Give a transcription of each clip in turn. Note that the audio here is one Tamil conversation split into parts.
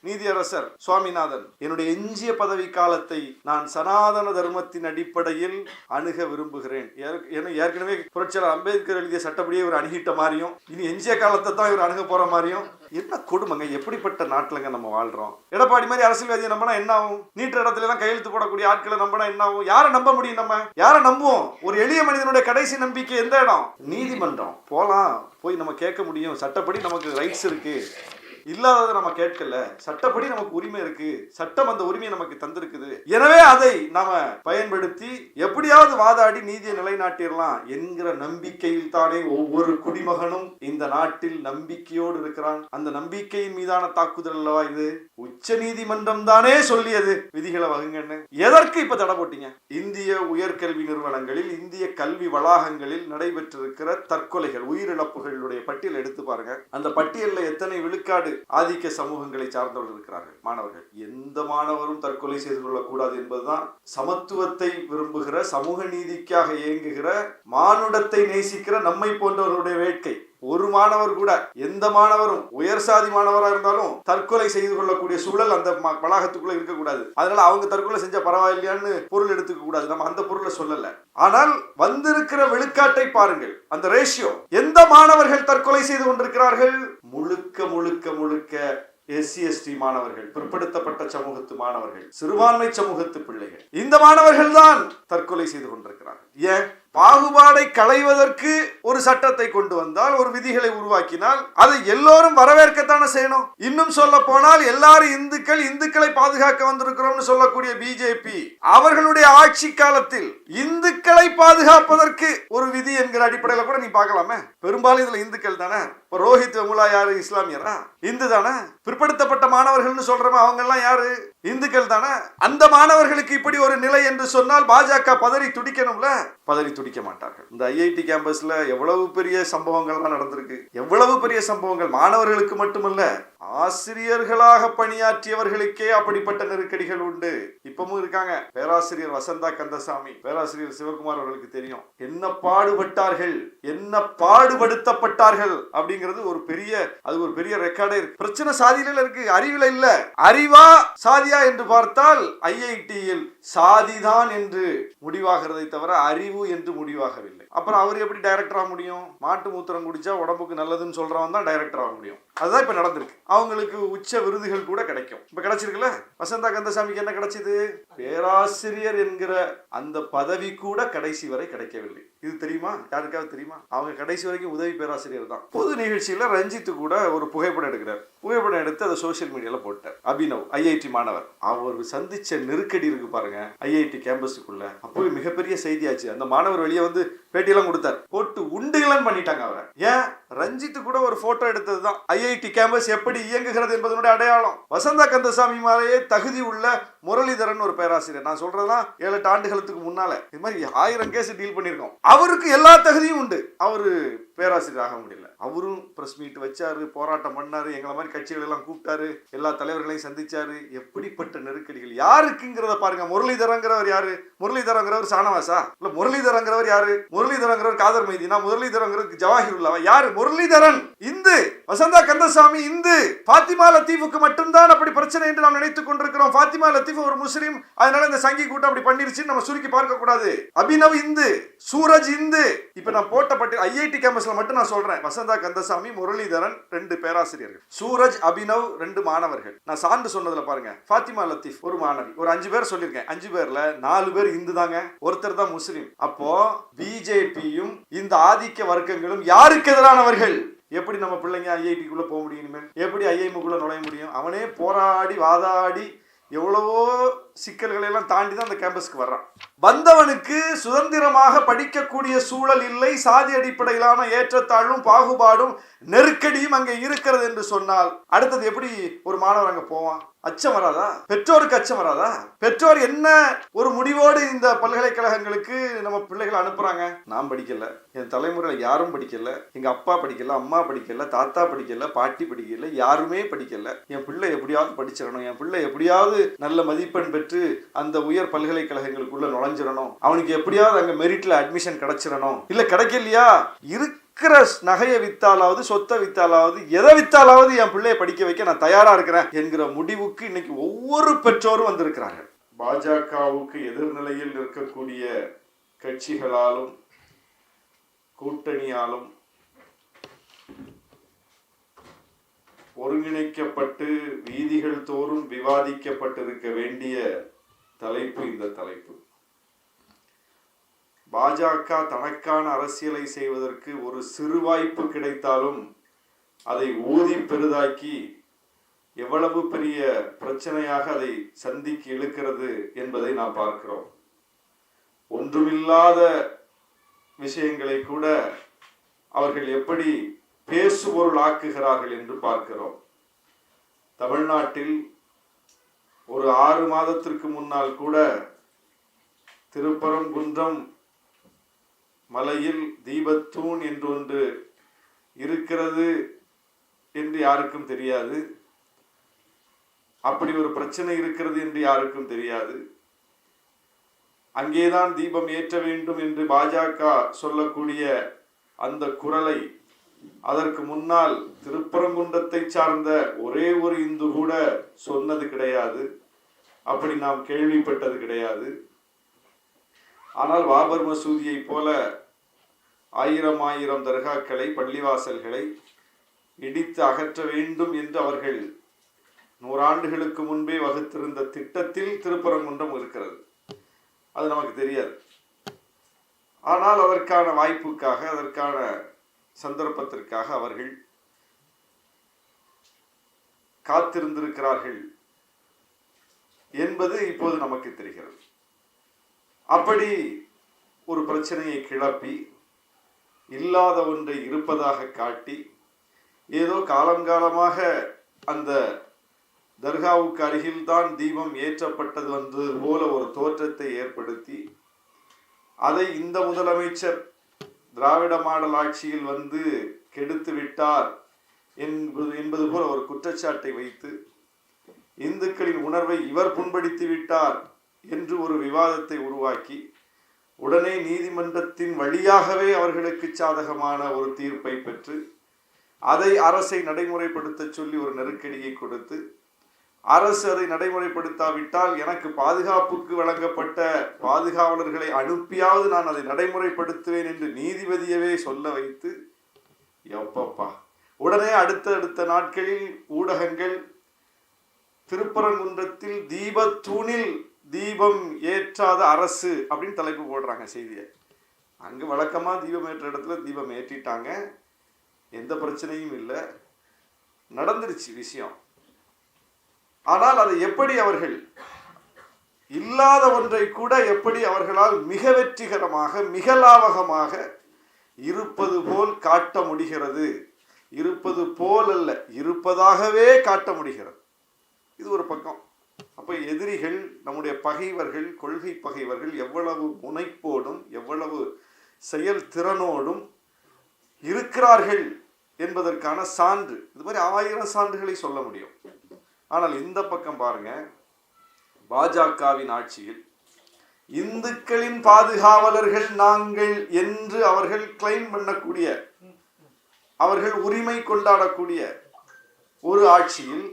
நீதியரசர் சுவாமிநாதன், என்னுடைய எஞ்சிய பதவி காலத்தை நான் சனாதன தர்மத்தின் அடிப்படையில் அணுக விரும்புகிறேன். ஏற்கனவே புரட்சியாளர் அம்பேத்கர் எழுதிய சட்டப்படியே இவர் அணுகிட்ட மாதிரியும் இனி எஞ்சிய காலத்தை தான் இவர் அணுக போற மாதிரியும். என்ன கொடுமைங்க, எப்படிப்பட்ட நாட்டுலங்க நம்ம வாழ்றோம்? எடப்பாடி மாதிரி அரசியல்வாதியை நம்பினா என்ன ஆகும்? நீட்ட இடத்துல எல்லாம் கையெழுத்து போடக்கூடிய ஆட்களை நம்பினா என்ன ஆகும்? யாரை நம்ப முடியும்? நம்ம யாரை நம்புவோம்? ஒரு எளிய மனிதனுடைய கடைசி நம்பிக்கை எந்த இடம்? நீதிமன்றம் போலாம், போய் நம்ம கேட்க முடியும். சட்டப்படி நமக்கு ரைட்ஸ் இருக்கு, இல்லாததை நம்ம கேட்கல. சட்டப்படி நமக்கு உரிமை இருக்கு, சட்டம் அந்த உரிமையை நமக்கு தந்திருக்குது. எனவே அதை நாம பயன்படுத்தி எப்படியாவது வாதாடி நீதியை நிலைநாட்டிடலாம் என்கிற நம்பிக்கையில் தானே ஒவ்வொரு குடிமகனும் இந்த நாட்டில் நம்பிக்கையோடு இருக்கிறான். அந்த நம்பிக்கையின் மீதான தாக்குதல் அல்லவா இது? உச்ச நீதிமன்றம் தானே சொல்லியது விதிகளை வகுங்கன்னு. எதற்கு இப்ப தடை போட்டீங்க? இந்திய உயர்கல்வி நிறுவனங்களில், இந்திய கல்வி வளாகங்களில் நடைபெற்றிருக்கிற தற்கொலைகள், உயிரிழப்புகளுடைய பட்டியல் எடுத்து பாருங்க. அந்த பட்டியலில் எத்தனை விழுக்காடு ஆதிக்க சமூகங்களை சார்ந்தவர்கள் இருக்கிறார்கள்? மாணவர்கள். எந்த மாணவரும் தற்கொலை செய்து கொள்ளக்கூடாது என்பதுதான் சமத்துவத்தை விரும்புகிற, சமூக நீதிக்காக இயங்குகிற, மானுடத்தை நேசிக்கிற நம்மை போன்றவர்களுடைய வேட்கை. ஒரு மாணவர் கூட, எந்த மாணவரும் உயர் சாதி மாணவராக இருந்தாலும் தற்கொலை செய்து கொள்ளக்கூடிய சூழல் அந்த வளாகத்துக்குள்ள இருக்கக்கூடாது. அதனால அவங்க தற்கொலை செஞ்சா பரவாயில்லையான்னு பொருள் எடுத்துக்க கூடாது. நம்ம அந்த பொருளை சொல்லல. ஆனால் வந்திருக்கிற விழுக்காட்டை பாருங்கள், அந்த ரேஷியோ. எந்த மாணவர்கள் தற்கொலை செய்து கொண்டிருக்கிறார்கள்? முழுக்க முழுக்க முழுக்க எஸ்சி எஸ்டி மாணவர்கள், பிற்படுத்தப்பட்ட சமூகத்து மாணவர்கள், சிறுபான்மை சமூகத்து பிள்ளைகள். இந்த மாணவர்கள் தான் தற்கொலை செய்து கொண்டிருக்கிறார்கள். ஏன்? பாகுபாடை களைவதற்கு ஒரு சட்டத்தை கொண்டு வந்தால், ஒரு விதிகளை உருவாக்கினால் அதை எல்லோரும் வரவேற்கத்தானே செய்யணும். இன்னும் சொல்ல போனால் எல்லாரும் இந்துக்கள், இந்துக்களை பாதுகாக்க வந்திருக்கிறோம்னு சொல்லக்கூடிய பிஜேபி அவர்களுடைய ஆட்சி காலத்தில் இந்துக்களை பாதுகாப்பதற்கு ஒரு விதி என்கிற அடிப்படையில் கூட நீ பார்க்கலாமே. பெரும்பாலும் இதுல இந்துக்கள் தானே. இப்ப ரோஹித் வெமுலா யாரு? இஸ்லாமியரா? இந்து தானே. பிற்படுத்தப்பட்ட மாணவர்கள் சொல்றோம், அவங்க எல்லாம் யாரு? இந்துக்கள் தானே. அந்த மாணவர்களுக்கு இப்படி ஒரு நிலை என்று சொன்னால் பாஜக பதறி துடிக்கணும்ல. பதறி துடிக்க மாட்டார்கள். இந்த ஐஐடி கேம்பஸ்ல எவ்வளவு பெரிய சம்பவங்கள்லாம் நடந்திருக்கு, எவ்வளவு பெரிய சம்பவங்கள். மாணவர்களுக்கு மட்டுமல்ல, ஆசிரியர்களாக பணியாற்றியவர்களுக்கே அப்படிப்பட்ட நெருக்கடிகள் உண்டு. இப்பவும் இருக்காங்க. பேராசிரியர் வசந்தா கந்தசாமி, பேராசிரியர் சிவகுமார் அவர்களுக்கு தெரியும் என்ன பாடுபட்டார்கள், என்ன பாடுபடுத்தப்பட்டார்கள் அப்படிங்கிறது ஒரு பெரிய, அது ஒரு பெரிய ரெக்கார்டே இருக்கு. பிரச்சனை சாதியில இருக்கு, அறிவில இல்ல. அறிவா சாதியா என்று பார்த்தால் ஐஐடியில் சாதிதான் என்று முடிவாகிறதை தவிர அறிவு என்று முடிவாகவில்லை. அப்புறம் அவர் எப்படி டைரக்டர் ஆக முடியும்? மாட்டு மூத்திரம் குடிச்சா உடம்புக்கு நல்லதுன்னு சொல்றவன் தான் டைரக்டர் ஆக முடியும். அதுதான் இப்ப நடந்திருக்கு. அவங்களுக்கு உச்ச விருதுகள் கூட கிடைக்கும். இப்ப கிடைச்சிருக்குல்ல. வசந்தா கந்தசாமிக்கு என்ன கிடைச்சது? பேராசிரியர் என்கிற அந்த பதவி கூட கடைசி வரை கிடைக்கவில்லை. இது தெரியுமா? யாருக்காவது தெரியுமா? அவங்க கடைசி வரைக்கும் உதவி பேராசிரியர் தான். பொது நிகழ்ச்சியில ரஞ்சித் கூட ஒரு புகைப்படம் எடுக்கிறார். புகைப்படம் எடுத்து அதை சோசியல் மீடியால போட்டார். அபினவ், ஐஐடி மாணவர், அவர் சந்திச்ச நெருக்கடி இருக்கு பாருங்க ஐஐடி கேம்பஸுக்குள்ள. அப்போ மிகப்பெரிய செய்தியாச்சு. அந்த மாணவர் வெளியே வந்து பேட்டியெல்லாம் கொடுத்தார். போட்டு உண்டுகளான் பண்ணிட்டாங்க அவரை. ஏன்? ரஞ்சித் கூட ஒரு போட்டோ எடுத்ததுதான் ஐஐடி கேம்பஸ் எப்படி இயங்குகிறது என்பதனுடைய அடையாளம். வசந்தா கந்தசாமி மாதிரியே தகுதி உள்ள முரளிதரன் ஒரு பேராசிரியர், நான் சொல்றதுதான் 7-8 ஆண்டுகளுக்கு முன்னால இது மாதிரி 1000 கேஸ் டீல் பண்ணிருக்கோம். அவருக்கு எல்லா தகுதியும் உண்டு. அவரு பேராசிரியர் ஆக முடியல. அவரும் பிரஸ் மீட் வச்சாரு, போராட்டம் பண்ணாரு, எங்களை மாதிரி கட்சிகள் எல்லாம் கூப்பிட்டாரு, எல்லா தலைவர்களையும் சந்திச்சாரு. எப்படிப்பட்ட நெருக்கடிகள் யாருக்குங்கிறத பாருங்க. முரளிதரங்கிறவர் யாரு? முரளிதரங்கிறவர் சானவாசா? இல்ல முரளிதரங்கிறவர் யாரு? முரளிதரங்கிறவர் காதர் மைதீனா? முரளிதரங்கிறவர் ஜவாஹிருல்லாவா? யாரு? முரளிதரன் இந்து, வசந்தா கந்தசாமி இந்து. பாத்திமா லத்தீஃபுக்கு மட்டும்தான் அப்படி பிரச்சனை என்று நாம் நினைத்துக் கொண்டிருக்கிறோம். பாத்திமா லத்தீஃப் ஒரு முஸ்லீம், அதனால இந்த சங்கி கூட்டம் அப்படி பண்ணிருச்சு நம்ம சுருக்கி பார்க்க கூடாது. அபினவ் இந்து, சூரஜ் இந்து. இப்ப நான் போட்ட பட்டி ஐஐடி கேம்பஸ்ல மட்டும் நான் சொல்றேன். வசந்தா கந்தசாமி, முரளிதரன் 2 பேராசிரியர்கள், சூரஜ், அபினவ் 2 மாணவர்கள். நான் சான்று சொன்னதுல பாருங்க, பாத்திமா லத்தீஃப் ஒரு மாணவி. ஒரு 5 பேர் சொல்லியிருக்கேன். 5 பேர்ல 4 பேர் இந்து தாங்க, ஒருத்தர் தான் முஸ்லீம். அப்போ பிஜேபியும் இந்த ஆதிக்க வர்க்கங்களும் யாருக்கு எதிரானவர்கள்? எப்படி நம்ம பிள்ளைங்க ஐஐடிக்குள்ள போக முடியும்? எப்படி ஐஐஎம்குள்ள நுழைய முடியும்? அவனே போராடி வாதாடி எவ்வளவோ சிக்கல்களை எல்லாம் தாண்டி தான் அந்த கேம்பஸ்க்கு வர்றான். வந்தவனுக்கு சுதந்திரமாக படிக்கக்கூடிய சூழல் இல்லை. சாதி அடிப்படையிலான ஏற்றத்தாழ்வும் பாகுபாடும் நெருக்கடியும் அங்கே இருக்கிறது என்று சொன்னால் அடுத்தது எப்படி ஒரு மாணவர் அங்க போவான்? அச்சம் வராதா? பெற்றோருக்கு அச்சம் வராதா? பெற்றோர் என்ன ஒரு முடிவோடு இந்த பல்கலைக்கழகங்களுக்கு நம்ம பிள்ளைகளை அனுப்புறாங்க? நான் படிக்கல, என் தலைமுறையில யாரும் படிக்கல, எங்க அப்பா படிக்கல, அம்மா படிக்கல, தாத்தா படிக்கல, பாட்டி படிக்கல, யாருமே படிக்கல. என் பிள்ளை எப்படியாவது படிச்சிடணும், என் பிள்ளை எப்படியாவது நல்ல மதிப்பெண் பெற்று அந்த உயர் பல்கலைக்கழகங்களுக்குள்ள நுழைஞ்சிடணும், அவனுக்கு எப்படியாவது அங்க மெரிட்ல அட்மிஷன் கிடைச்சிடணும். இல்ல கிடைக்கலையா, இருக்கிற நகையை வித்தாலாவது, சொத்தை வித்தாலாவது, எதை வித்தாலாவது என் பிள்ளையை படிக்க வைக்க நான் தயாரா இருக்கிறேன் என்கிற முடிவுக்கு இன்னைக்கு ஒவ்வொரு பெற்றோரும் வந்திருக்கிறார்கள். பாஜகவுக்கு எதிர்நிலையில் இருக்கக்கூடிய கட்சிகளாலும் கூட்டணியாலும் ஒருங்கிணைக்கப்பட்டு வீதிகள் தோறும் விவாதிக்கப்பட்டிருக்க வேண்டிய தலைப்பு இந்த தலைப்பு. பாஜக தனக்கான அரசியலை செய்வதற்கு ஒரு சிறு வாய்ப்பு கிடைத்தாலும் அதை ஊதி பெரிதாக்கி எவ்வளவு பெரிய பிரச்சனையாக அதை சந்திக்கு இழுக்கிறது என்பதை நாம் பார்க்கிறோம். ஒன்றுமில்லாத விஷயங்களை கூட அவர்கள் எப்படி பேசுபொருள் ஆக்குகிறார்கள் என்று பார்க்கிறோம். தமிழ்நாட்டில் ஒரு 6 மாதத்திற்கு முன்னால் கூட திருப்பரங்குன்றம் மலையில் தீபத்தூண் என்று ஒன்று இருக்கிறது என்று யாருக்கும் தெரியாது. அப்படி ஒரு பிரச்சனை இருக்கிறது என்று யாருக்கும் தெரியாது. அங்கேதான் தீபம் ஏற்ற வேண்டும் என்று பாஜக சொல்லக்கூடிய அந்த குரலை அதற்கு முன்னால் திருப்பரங்குன்றத்தை சார்ந்த ஒரே ஒரு இந்து கூட சொன்னது கிடையாது. அப்படி நாம் கேள்விப்பட்டது கிடையாது. ஆனால் பாபர் மசூதியை போல 1000 தர்காக்களை, பள்ளிவாசல்களை இடித்து அகற்ற வேண்டும் என்று அவர்கள் 100 ஆண்டுகளுக்கு முன்பே வகுத்திருந்த திட்டத்தில் திருப்பரங்குன்றம் இருக்கிறது. அது நமக்கு தெரியாது. ஆனால் அதற்கான வாய்ப்புக்காக, அதற்கான சந்தர்ப்பத்திற்காக அவர்கள் காத்திருந்திருக்கிறார்கள் என்பது இப்போது நமக்கு தெரிகிறது. அப்படி ஒரு பிரச்சனையை கிளப்பி இல்லாத ஒன்றை இருப்பதாக காட்டி ஏதோ காலங்காலமாக அந்த தர்காவுக்கு அருகில்தான் தீபம் ஏற்றப்பட்டது வந்தது போல ஒரு தோற்றத்தை ஏற்படுத்தி அதை இந்த முதலமைச்சர் திராவிட மாடல் ஆட்சியில் வந்து கெடுத்து விட்டார் என்பது போல ஒரு குற்றச்சாட்டை வைத்து இந்துக்களின் உணர்வை இவர் புண்படுத்தி விட்டார் என்று ஒரு விவாதத்தை உருவாக்கி உடனே நீதிமன்றத்தின் வழியாகவே அவர்களுக்கு சாதகமான ஒரு தீர்ப்பை பெற்று அதை அரசை நடைமுறைப்படுத்த சொல்லி ஒரு நெருக்கடியை கொடுத்து அரசு அதை நடைமுறைப்படுத்தாவிட்டால் எனக்கு பாதுகாப்புக்கு வழங்கப்பட்ட பாதுகாவலர்களை அனுப்பியாவது நான் அதை நடைமுறைப்படுத்துவேன் என்று நீதிபதியவே சொல்ல வைத்து எப்பப்பா உடனே அடுத்த நாட்களில் ஊடகங்கள் திருப்பரங்குன்றத்தில் தீபத்தூணில் தீபம் ஏற்றாத அரசு அப்படின்னு தலைப்பு போடுறாங்க செய்தியை. அங்கு வழக்கமா தீபம் ஏற்ற இடத்துல தீபம் ஏற்றிட்டாங்க, எந்த பிரச்சனையும் இல்லை, நடந்துருச்சு விஷயம். ஆனால் அதை எப்படி அவர்கள் இல்லாத ஒன்றை கூட எப்படி அவர்களால் மிக வெற்றிகரமாக, மிக லாபகமாக இருப்பது போல் காட்ட முடிகிறது. இருப்பது போல் அல்ல, இருப்பதாகவே காட்ட முடிகிறது. இது ஒரு பக்கம். அப்ப எதிரிகள், நம்முடைய பகைவர்கள், கொள்கை பகைவர்கள் எவ்வளவு முனைப்போடும் எவ்வளவு செயல் திறனோடும் இருக்கிறார்கள் என்பதற்கான சான்று. இது மாதிரி 1000 சான்றுகளை சொல்ல முடியும். ஆனால் இந்த பக்கம் பாருங்க, பாஜகவின் ஆட்சியில் இந்துக்களின் பாதுகாவலர்கள் நாங்கள் என்று அவர்கள் கிளைம் பண்ணக்கூடிய, அவர்கள் உரிமை கொண்டாடக்கூடிய ஒரு ஆட்சியில்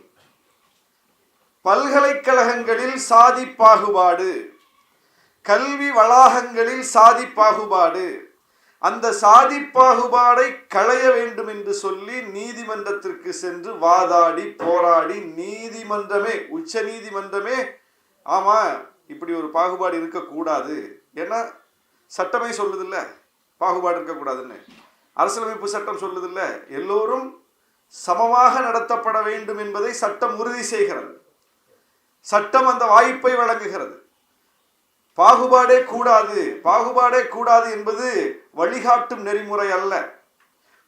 பல்கலைக்கழகங்களில் சாதி பாகுபாடு, கல்வி வளாகங்களில் சாதி பாகுபாடு, அந்த சாதி பாகுபாடை களைய வேண்டும் என்று சொல்லி நீதிமன்றத்திற்கு சென்று வாதாடி போராடி நீதிமன்றமே, உச்ச நீதிமன்றமே ஆமா இப்படி ஒரு பாகுபாடு இருக்கக்கூடாது, ஏன்னா சட்டமே சொல்லுதில்ல பாகுபாடு இருக்கக்கூடாதுன்னு, அரசியலமைப்பு சட்டம் சொல்லுதில்ல எல்லோரும் சமமாக நடத்தப்பட வேண்டும் என்பதை சட்டம் உறுதி செய்கிறது. சட்டம் அந்த வாய்ப்பை வழங்குகிறது. பாகுபாடே கூடாது, பாகுபாடே கூடாது என்பது வழிகாட்டும் நெறிமுறை அல்ல,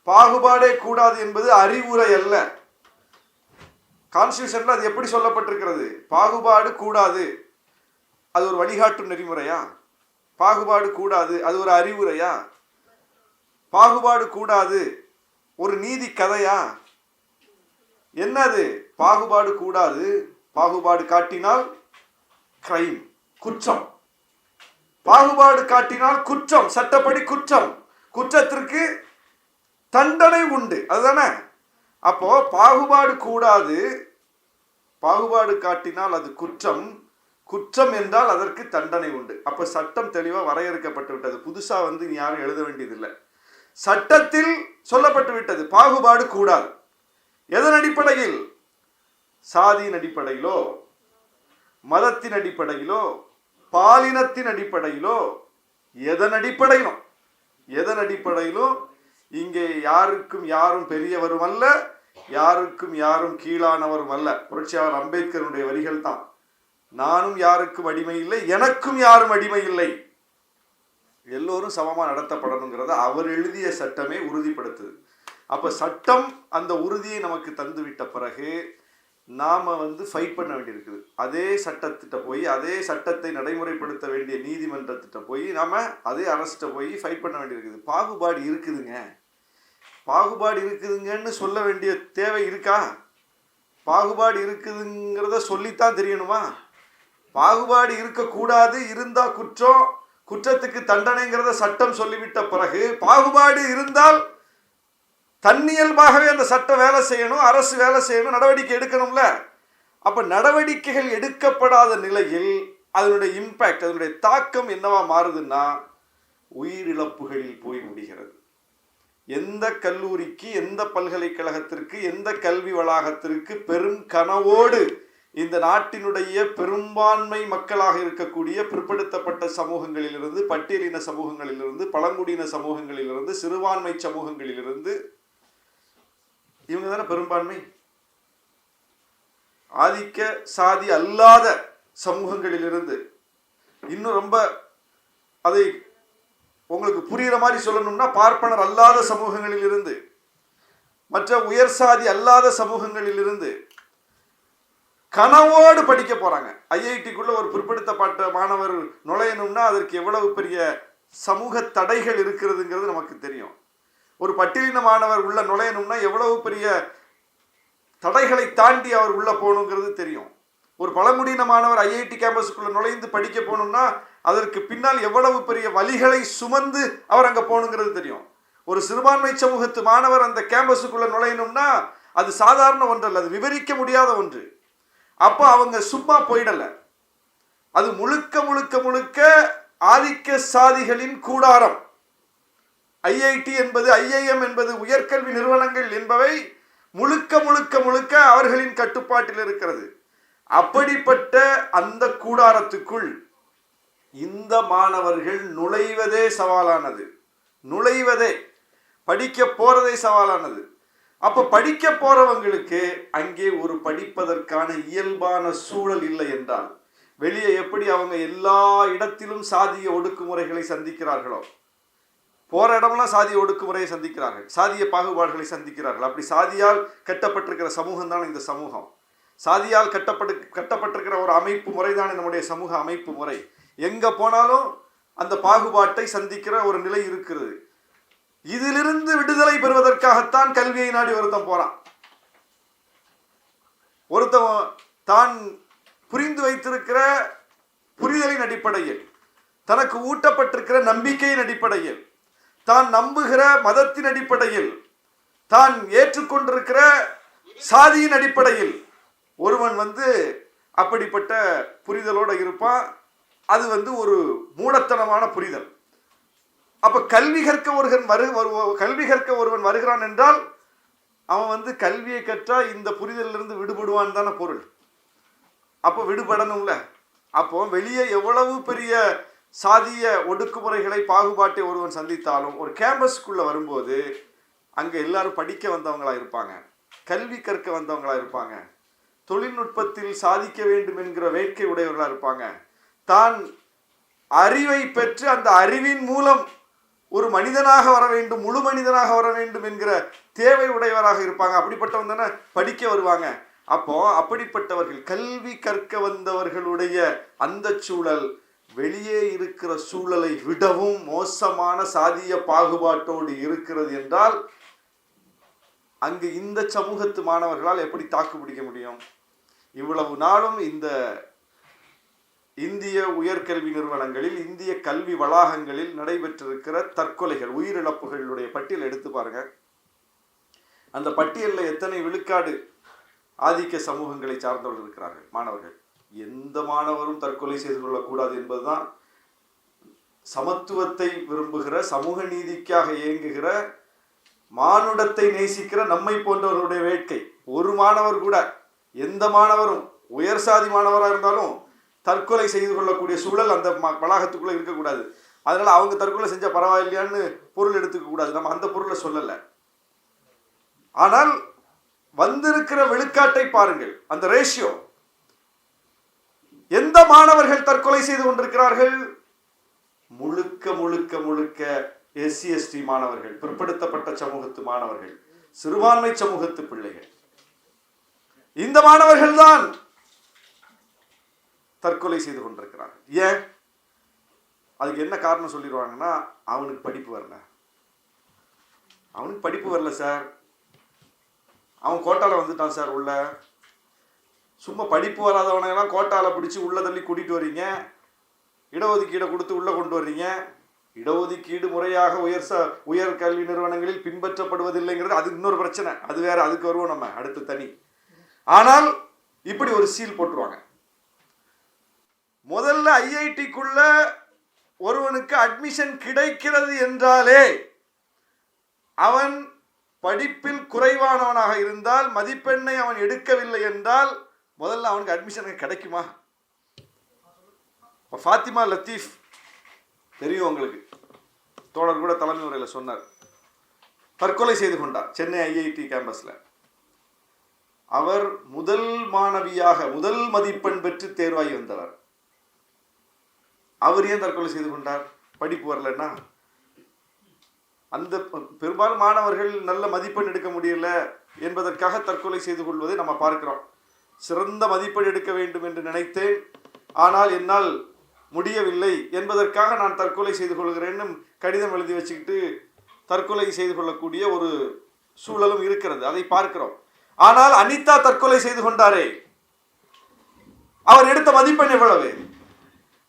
பாகுபாடே கூடாது என்பது அறிவுரை அல்ல. கான்ஸ்டிடியூஷன்ல அது எப்படி சொல்லப்பட்டிருக்கிறது? பாகுபாடு கூடாது, அது ஒரு வழிகாட்டும் நெறிமுறையா? பாகுபாடு கூடாது, அது ஒரு அறிவுரையா? பாகுபாடு கூடாது ஒரு நீதி கதையா? என்னது? பாகுபாடு கூடாது, பாகுபாடு காட்டினால் கிரைம், குற்றம், பாகுபாடு காட்டினால் குற்றம், சட்டப்படி குற்றம், குற்றத்திற்கு தண்டனை உண்டு. அதுதானே? அப்போ பாகுபாடு கூடாது, பாகுபாடு காட்டினால் அது குற்றம், குற்றம் என்றால் அதற்கு தண்டனை உண்டு. அப்ப சட்டம் தெளிவாக வரையறுக்கப்பட்டு விட்டது. புதுசா வந்து நீ யாரும் எழுத வேண்டியதில்லை. சட்டத்தில் சொல்லப்பட்டு விட்டது பாகுபாடு கூடாது. எதன் அடிப்படையில்? சாதியின் அடிப்படையிலோ, மதத்தின் அடிப்படையிலோ, பாலினத்தின் அடிப்படையிலோ, எதன் அடிப்படையிலும் எதன் அடிப்படையிலும் இங்கே யாருக்கும் யாரும் பெரியவரும் அல்ல, யாருக்கும் யாரும் கீழானவரும் அல்ல. புரட்சியாளர் அம்பேத்கருடைய வரிகள் தான். நானும் யாருக்கும் அடிமை இல்லை, எனக்கும் யாரும் அடிமை இல்லை, எல்லோரும் சமமாக நடத்தப்படணுங்கிறத அவர் எழுதிய சட்டமே உறுதிப்படுத்துது. அப்போ சட்டம் அந்த உறுதியை நமக்கு தந்துவிட்ட பிறகு நாம் வந்து ஃபைட் பண்ண வேண்டியிருக்குது. அதே சட்டத்திட்ட போய், அதே சட்டத்தை நடைமுறைப்படுத்த வேண்டிய நீதிமன்றத்திட்ட போய், நாம் அதே அரசிட்ட போய் ஃபைட் பண்ண வேண்டியிருக்குது. பாகுபாடு இருக்குதுங்க, பாகுபாடு இருக்குதுங்கன்னு சொல்ல வேண்டிய தேவை இருக்கா? பாகுபாடு இருக்குதுங்கிறத சொல்லித்தான் தெரியணுமா? பாகுபாடு இருக்கக்கூடாது, இருந்தா குற்றம், குற்றத்துக்கு தண்டனைங்கிறத சட்டம் சொல்லிவிட்ட பிறகு பாகுபாடு இருந்தால் தன்னியல்பாகவே அந்த சட்டம் வேலை செய்யணும், அரசு வேலை செய்யணும், நடவடிக்கை எடுக்கணும்ல. அப்ப நடவடிக்கைகள் எடுக்கப்படாத நிலையில் அதனுடைய இம்பாக்ட், அதனுடைய தாக்கம் என்னவா மாறுதுன்னா உயிரிழப்புகளில் போய் முடிகிறது. எந்த கல்லூரிக்கு, எந்த பல்கலைக்கழகத்திற்கு, எந்த கல்வி வளாகத்திற்கு பெரும் கனவோடு இந்த நாட்டினுடைய பெரும்பான்மை மக்களாக இருக்கக்கூடிய பிற்படுத்தப்பட்ட சமூகங்களிலிருந்து, பட்டியலின சமூகங்களிலிருந்து, பழங்குடியின சமூகங்களிலிருந்து, சிறுபான்மை சமூகங்களிலிருந்து, இவங்க தானே பெரும்பான்மை, ஆதிக்க சாதி அல்லாத சமூகங்களிலிருந்து, இன்னும் ரொம்ப அதை உங்களுக்கு புரிகிற மாதிரி சொல்லணும்னா பார்ப்பனர் அல்லாத சமூகங்களில் இருந்து, மற்ற உயர் சாதி அல்லாத சமூகங்களில் இருந்து கனவோடு படிக்க போறாங்க. ஐஐடிக்குள்ள ஒரு பிற்படுத்தப்பட்ட மாணவர் நுழையணும்னா அதற்கு எவ்வளவு பெரிய சமூக தடைகள் இருக்கிறதுங்கிறது நமக்கு தெரியும். ஒரு பட்டியலின மாணவர் உள்ள நுழையணும்னா எவ்வளவு பெரிய தடைகளை தாண்டி அவர் உள்ள போகணுங்கிறது தெரியும். ஒரு பழங்குடியின மாணவர் ஐஐடி கேம்பஸுக்குள்ள நுழைந்து படிக்க போகணும்னா அதற்கு பின்னால் எவ்வளவு பெரிய வழிகளை சுமந்து அவர் அங்கே போகணுங்கிறது தெரியும். ஒரு சிறுபான்மை சமூகத்து மாணவர் அந்த கேம்பஸுக்குள்ள நுழையணும்னா அது சாதாரண ஒன்றல்ல, அது விவரிக்க முடியாத ஒன்று. அப்போ அவங்க சும்மா போயிடல, அது முழுக்க முழுக்க முழுக்க ஆதிக்க சாதிகளின் கூடாரம். ஐஐடி என்பது, ஐஐஎம் என்பது, உயர்கல்வி நிறுவனங்கள் என்பவை முழுக்க முழுக்க முழுக்க அவர்களின் கட்டுப்பாட்டில் இருக்கிறது. அப்படிப்பட்ட அந்த கூடாரத்துக்குள் இந்த மாணவர்கள் நுழைவதே சவாலானது. நுழைவதே, படிக்க போறதே சவாலானது. அப்ப படிக்க போறவங்களுக்கு அங்கே ஒரு படிப்பதற்கான இயல்பான சூழல் இல்லை என்றால், வெளியே எப்படி அவங்க எல்லா இடத்திலும் சாதிய ஒடுக்குமுறைகளை சந்திக்கிறார்களோ, போற இடமெல்லாம் சாதிய ஒடுக்குமுறையை சந்திக்கிறார்கள், சாதிய பாகுபாடுகளை சந்திக்கிறார்கள். அப்படி சாதியால் கட்டப்பட்டிருக்கிற சமூகம் தான் இந்த சமூகம். சாதியால் கட்டப்பட்டிருக்கிற ஒரு அமைப்பு முறைதான் நம்முடைய சமூக அமைப்பு முறை. எங்க போனாலும் அந்த பாகுபாட்டை சந்திக்கிற ஒரு நிலை இருக்கிறது. இதிலிருந்து விடுதலை பெறுவதற்காகத்தான் கல்வியை நாடி ஒருத்தன் போறான். ஒருத்தன் தான் புரிந்து வைத்திருக்கிற புரிதலின் அடிப்படையில், தனக்கு ஊட்டப்பட்டிருக்கிற நம்பிக்கையின் அடிப்படையில், தான் நம்புகிற மதத்தின் அடிப்படையில், தான் ஏற்றுக்கொண்டிருக்கிற சாதியின் அடிப்படையில் ஒருவன் அப்படிப்பட்ட புரிதலோடு இருப்பான். அது ஒரு மூடத்தனமான புரிதல். அப்ப கல்வி கற்க ஒருவன் வருகிறான் என்றால் அவன் கல்வியை கற்றா இந்த புரிதலிலிருந்து விடுபடுவான் தானே பொருள். அப்போ விடுபடணும்ல. அப்போ வெளியே எவ்வளவு பெரிய சாதிய ஒடுக்குமுறைகளை, பாகுபாட்டை ஒருவன் சந்தித்தாலும் ஒரு கேம்பஸ்க்குள்ள வரும்போது அங்க எல்லாரும் படிக்க வந்தவங்களா இருப்பாங்க, கல்வி கற்க வந்தவங்களா இருப்பாங்க, தொழில்நுட்பத்தில் சாதிக்க வேண்டும் என்கிற வேட்கை உடையவர்களா இருப்பாங்க, தான் அறிவை பெற்று அந்த அறிவின் மூலம் ஒரு மனிதனாக வர வேண்டும், முழு மனிதனாக வர வேண்டும் என்கிற தேவை உடையவராக இருப்பாங்க. அப்படிப்பட்டவங்க தானே படிக்க வருவாங்க. அப்போ அப்படிப்பட்டவர்கள், கல்வி கற்க வந்தவர்களுடைய அந்த சூழல் வெளியே இருக்கிற சூழலை விடவும் மோசமான சாதிய பாகுபாட்டோடு இருக்கிறது என்றால் அங்கு இந்த சமூகத்து மாணவர்களால் எப்படி தாக்கு பிடிக்க முடியும்? இவ்வளவு நாளும் இந்த இந்திய உயர்கல்வி நிறுவனங்களில், இந்திய கல்வி வளாகங்களில் நடைபெற்றிருக்கிற தற்கொலைகள், உயிரிழப்புகளுடைய பட்டியல் எடுத்து பாருங்க. அந்த பட்டியலில் எத்தனை விழுக்காடு ஆதிக்க சமூகங்களை சார்ந்தவர்கள் இருக்கிறார்கள்? மாணவர்கள். எந்த மாணவரும் தற்கொலை செய்து கொள்ளக்கூடாது என்பதுதான் சமத்துவத்தை விரும்புகிற, சமூக நீதிக்காக இயங்குகிற, மானுடத்தை நேசிக்கிற நம்மை போன்றவர்களுடைய வேட்கை. ஒரு மாணவர் கூட, எந்த மாணவரும், உயர் சாதி மாணவராக இருந்தாலும் தற்கொலை செய்து கொள்ளக்கூடிய சூழல் அந்த வளாகத்துக்குள்ள இருக்கக்கூடாது. அதனால அவங்க தற்கொலை செஞ்சா பரவாயில்லையான்னு பொருள் எடுத்துக்க கூடாது. நம்ம அந்த பொருளை சொல்லலை. ஆனால் வந்திருக்கிற விழுக்காட்டை பாருங்கள், அந்த ரேஷியோ. எந்த மாணவர்கள் தற்கொலை செய்து கொண்டிருக்கிறார்கள்? முழுக்க முழுக்க முழுக்க எஸ்சி எஸ்டி மாணவர்கள், பிற்படுத்தப்பட்ட சமூகத்து மாணவர்கள், சிறுபான்மை சமூகத்து பிள்ளைகள். இந்த மாணவர்கள் தான் தற்கொலை செய்து கொண்டிருக்கிறார்கள். ஏன்? அதுக்கு என்ன காரணம் சொல்லிடுவாங்கன்னா, அவனுக்கு படிப்பு வரல. அவனுக்கு படிப்பு வரல சார், அவன் கோட்டால வந்துட்டான் சார் உள்ள. சும்மா படிப்பு வராதவனெல்லாம் கோட்டால பிடிச்சி உள்ள தள்ளி கூட்டிட்டு வர்றீங்க, இடஒதுக்கீடை கொடுத்து உள்ள கொண்டு வர்றீங்க. இடஒதுக்கீடு முறையாக உயர் கல்வி நிறுவனங்களில் பின்பற்றப்படுவதில்லைங்கிறது அது இன்னொரு பிரச்சனை, அது வேற, அதுக்கு வருவோம் நம்ம அடுத்து தனி. ஆனால் இப்படி ஒரு சீல் போட்டுருவாங்க. முதல்ல ஐஐடிக்குள்ள ஒருவனுக்கு அட்மிஷன் கிடைக்கிறது என்றாலே அவன் படிப்பில் குறைவானவனாக இருந்தால், மதிப்பெண்ணை அவன் எடுக்கவில்லை என்றால் முதல்ல அவனுக்கு அட்மிஷன் கிடைக்குமா? ஃபாத்திமா லத்தீஃப் தெரியும் உங்களுக்கு, தோழர் கூட தலைமை உரையில் சொன்னார். தற்கொலை செய்து கொண்டார் சென்னை ஐஐடி கேம்பஸ்ல. அவர் முதல் மாணவியாக முதல் மதிப்பெண் பெற்று தேர்வாகி வந்தவர். அவர் ஏன் தற்கொலை செய்து கொண்டார்? படிப்பு வரலன்னா. அந்த பெரும்பாலும் மாணவர்கள் நல்ல மதிப்பெண் எடுக்க முடியல என்பதற்காக தற்கொலை செய்து கொள்வதை நம்ம பார்க்கிறோம். சிறந்த மதிப்பெண் எடுக்க வேண்டும் என்று நினைத்தேன், ஆனால் என்னால் முடியவில்லை என்பதற்காக நான் தற்கொலை செய்து கொள்கிறேன்னு கடிதம் எழுதி வச்சுக்கிட்டு தற்கொலை செய்து கொள்ளக்கூடிய ஒரு சூழலும் இருக்கிறது, அதை பார்க்கிறோம். ஆனால் அனிதா தற்கொலை செய்து கொண்டாரே, அவர் எடுத்த மதிப்பெண் எவ்வளவு?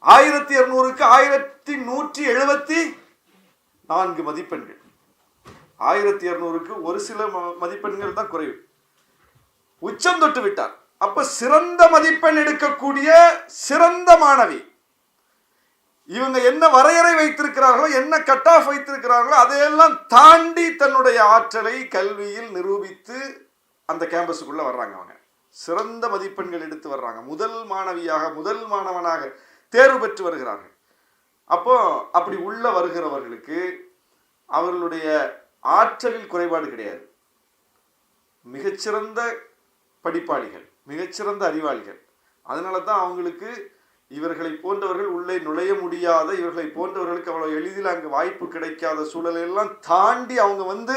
1200க்கு 1174 மதிப்பெண்கள். 1200க்கு ஒரு சில மதிப்பெண்கள் தான் குறைவு. உச்சம் தொட்டு விட்டார். அப்ப சிறந்த மதிப்பெண் எடுக்கக்கூடிய சிறந்த மாணவி. இவங்க என்ன வரையறை வைத்திருக்கிறார்களோ, என்ன கட் ஆஃப் வைத்திருக்கிறார்களோ, அதையெல்லாம் தாண்டி தன்னுடைய ஆற்றலை கல்வியில் நிரூபித்து அந்த கேம்பஸுக்குள்ள வர்றாங்க. அவங்க சிறந்த மதிப்பெண்கள் எடுத்து வர்றாங்க. முதல் மாணவியாக, முதல் மாணவனாக தேர்வு பெற்று வருகிறார்கள். அப்போ அப்படி உள்ள வருகிறவர்களுக்கு அவர்களுடைய ஆற்றலில் குறைபாடு கிடையாது. மிகச்சிறந்த படிப்பாளிகள், மிகச்சிறந்த அறிவாளிகள். அதனால தான் அவங்களுக்கு இவர்களை போன்றவர்கள் உள்ளே நுழைய முடியாத, இவர்களை போன்றவர்களுக்கு அவ்வளவு எளிதில் அங்கு வாய்ப்பு கிடைக்காத சூழலெல்லாம் தாண்டி அவங்க வந்து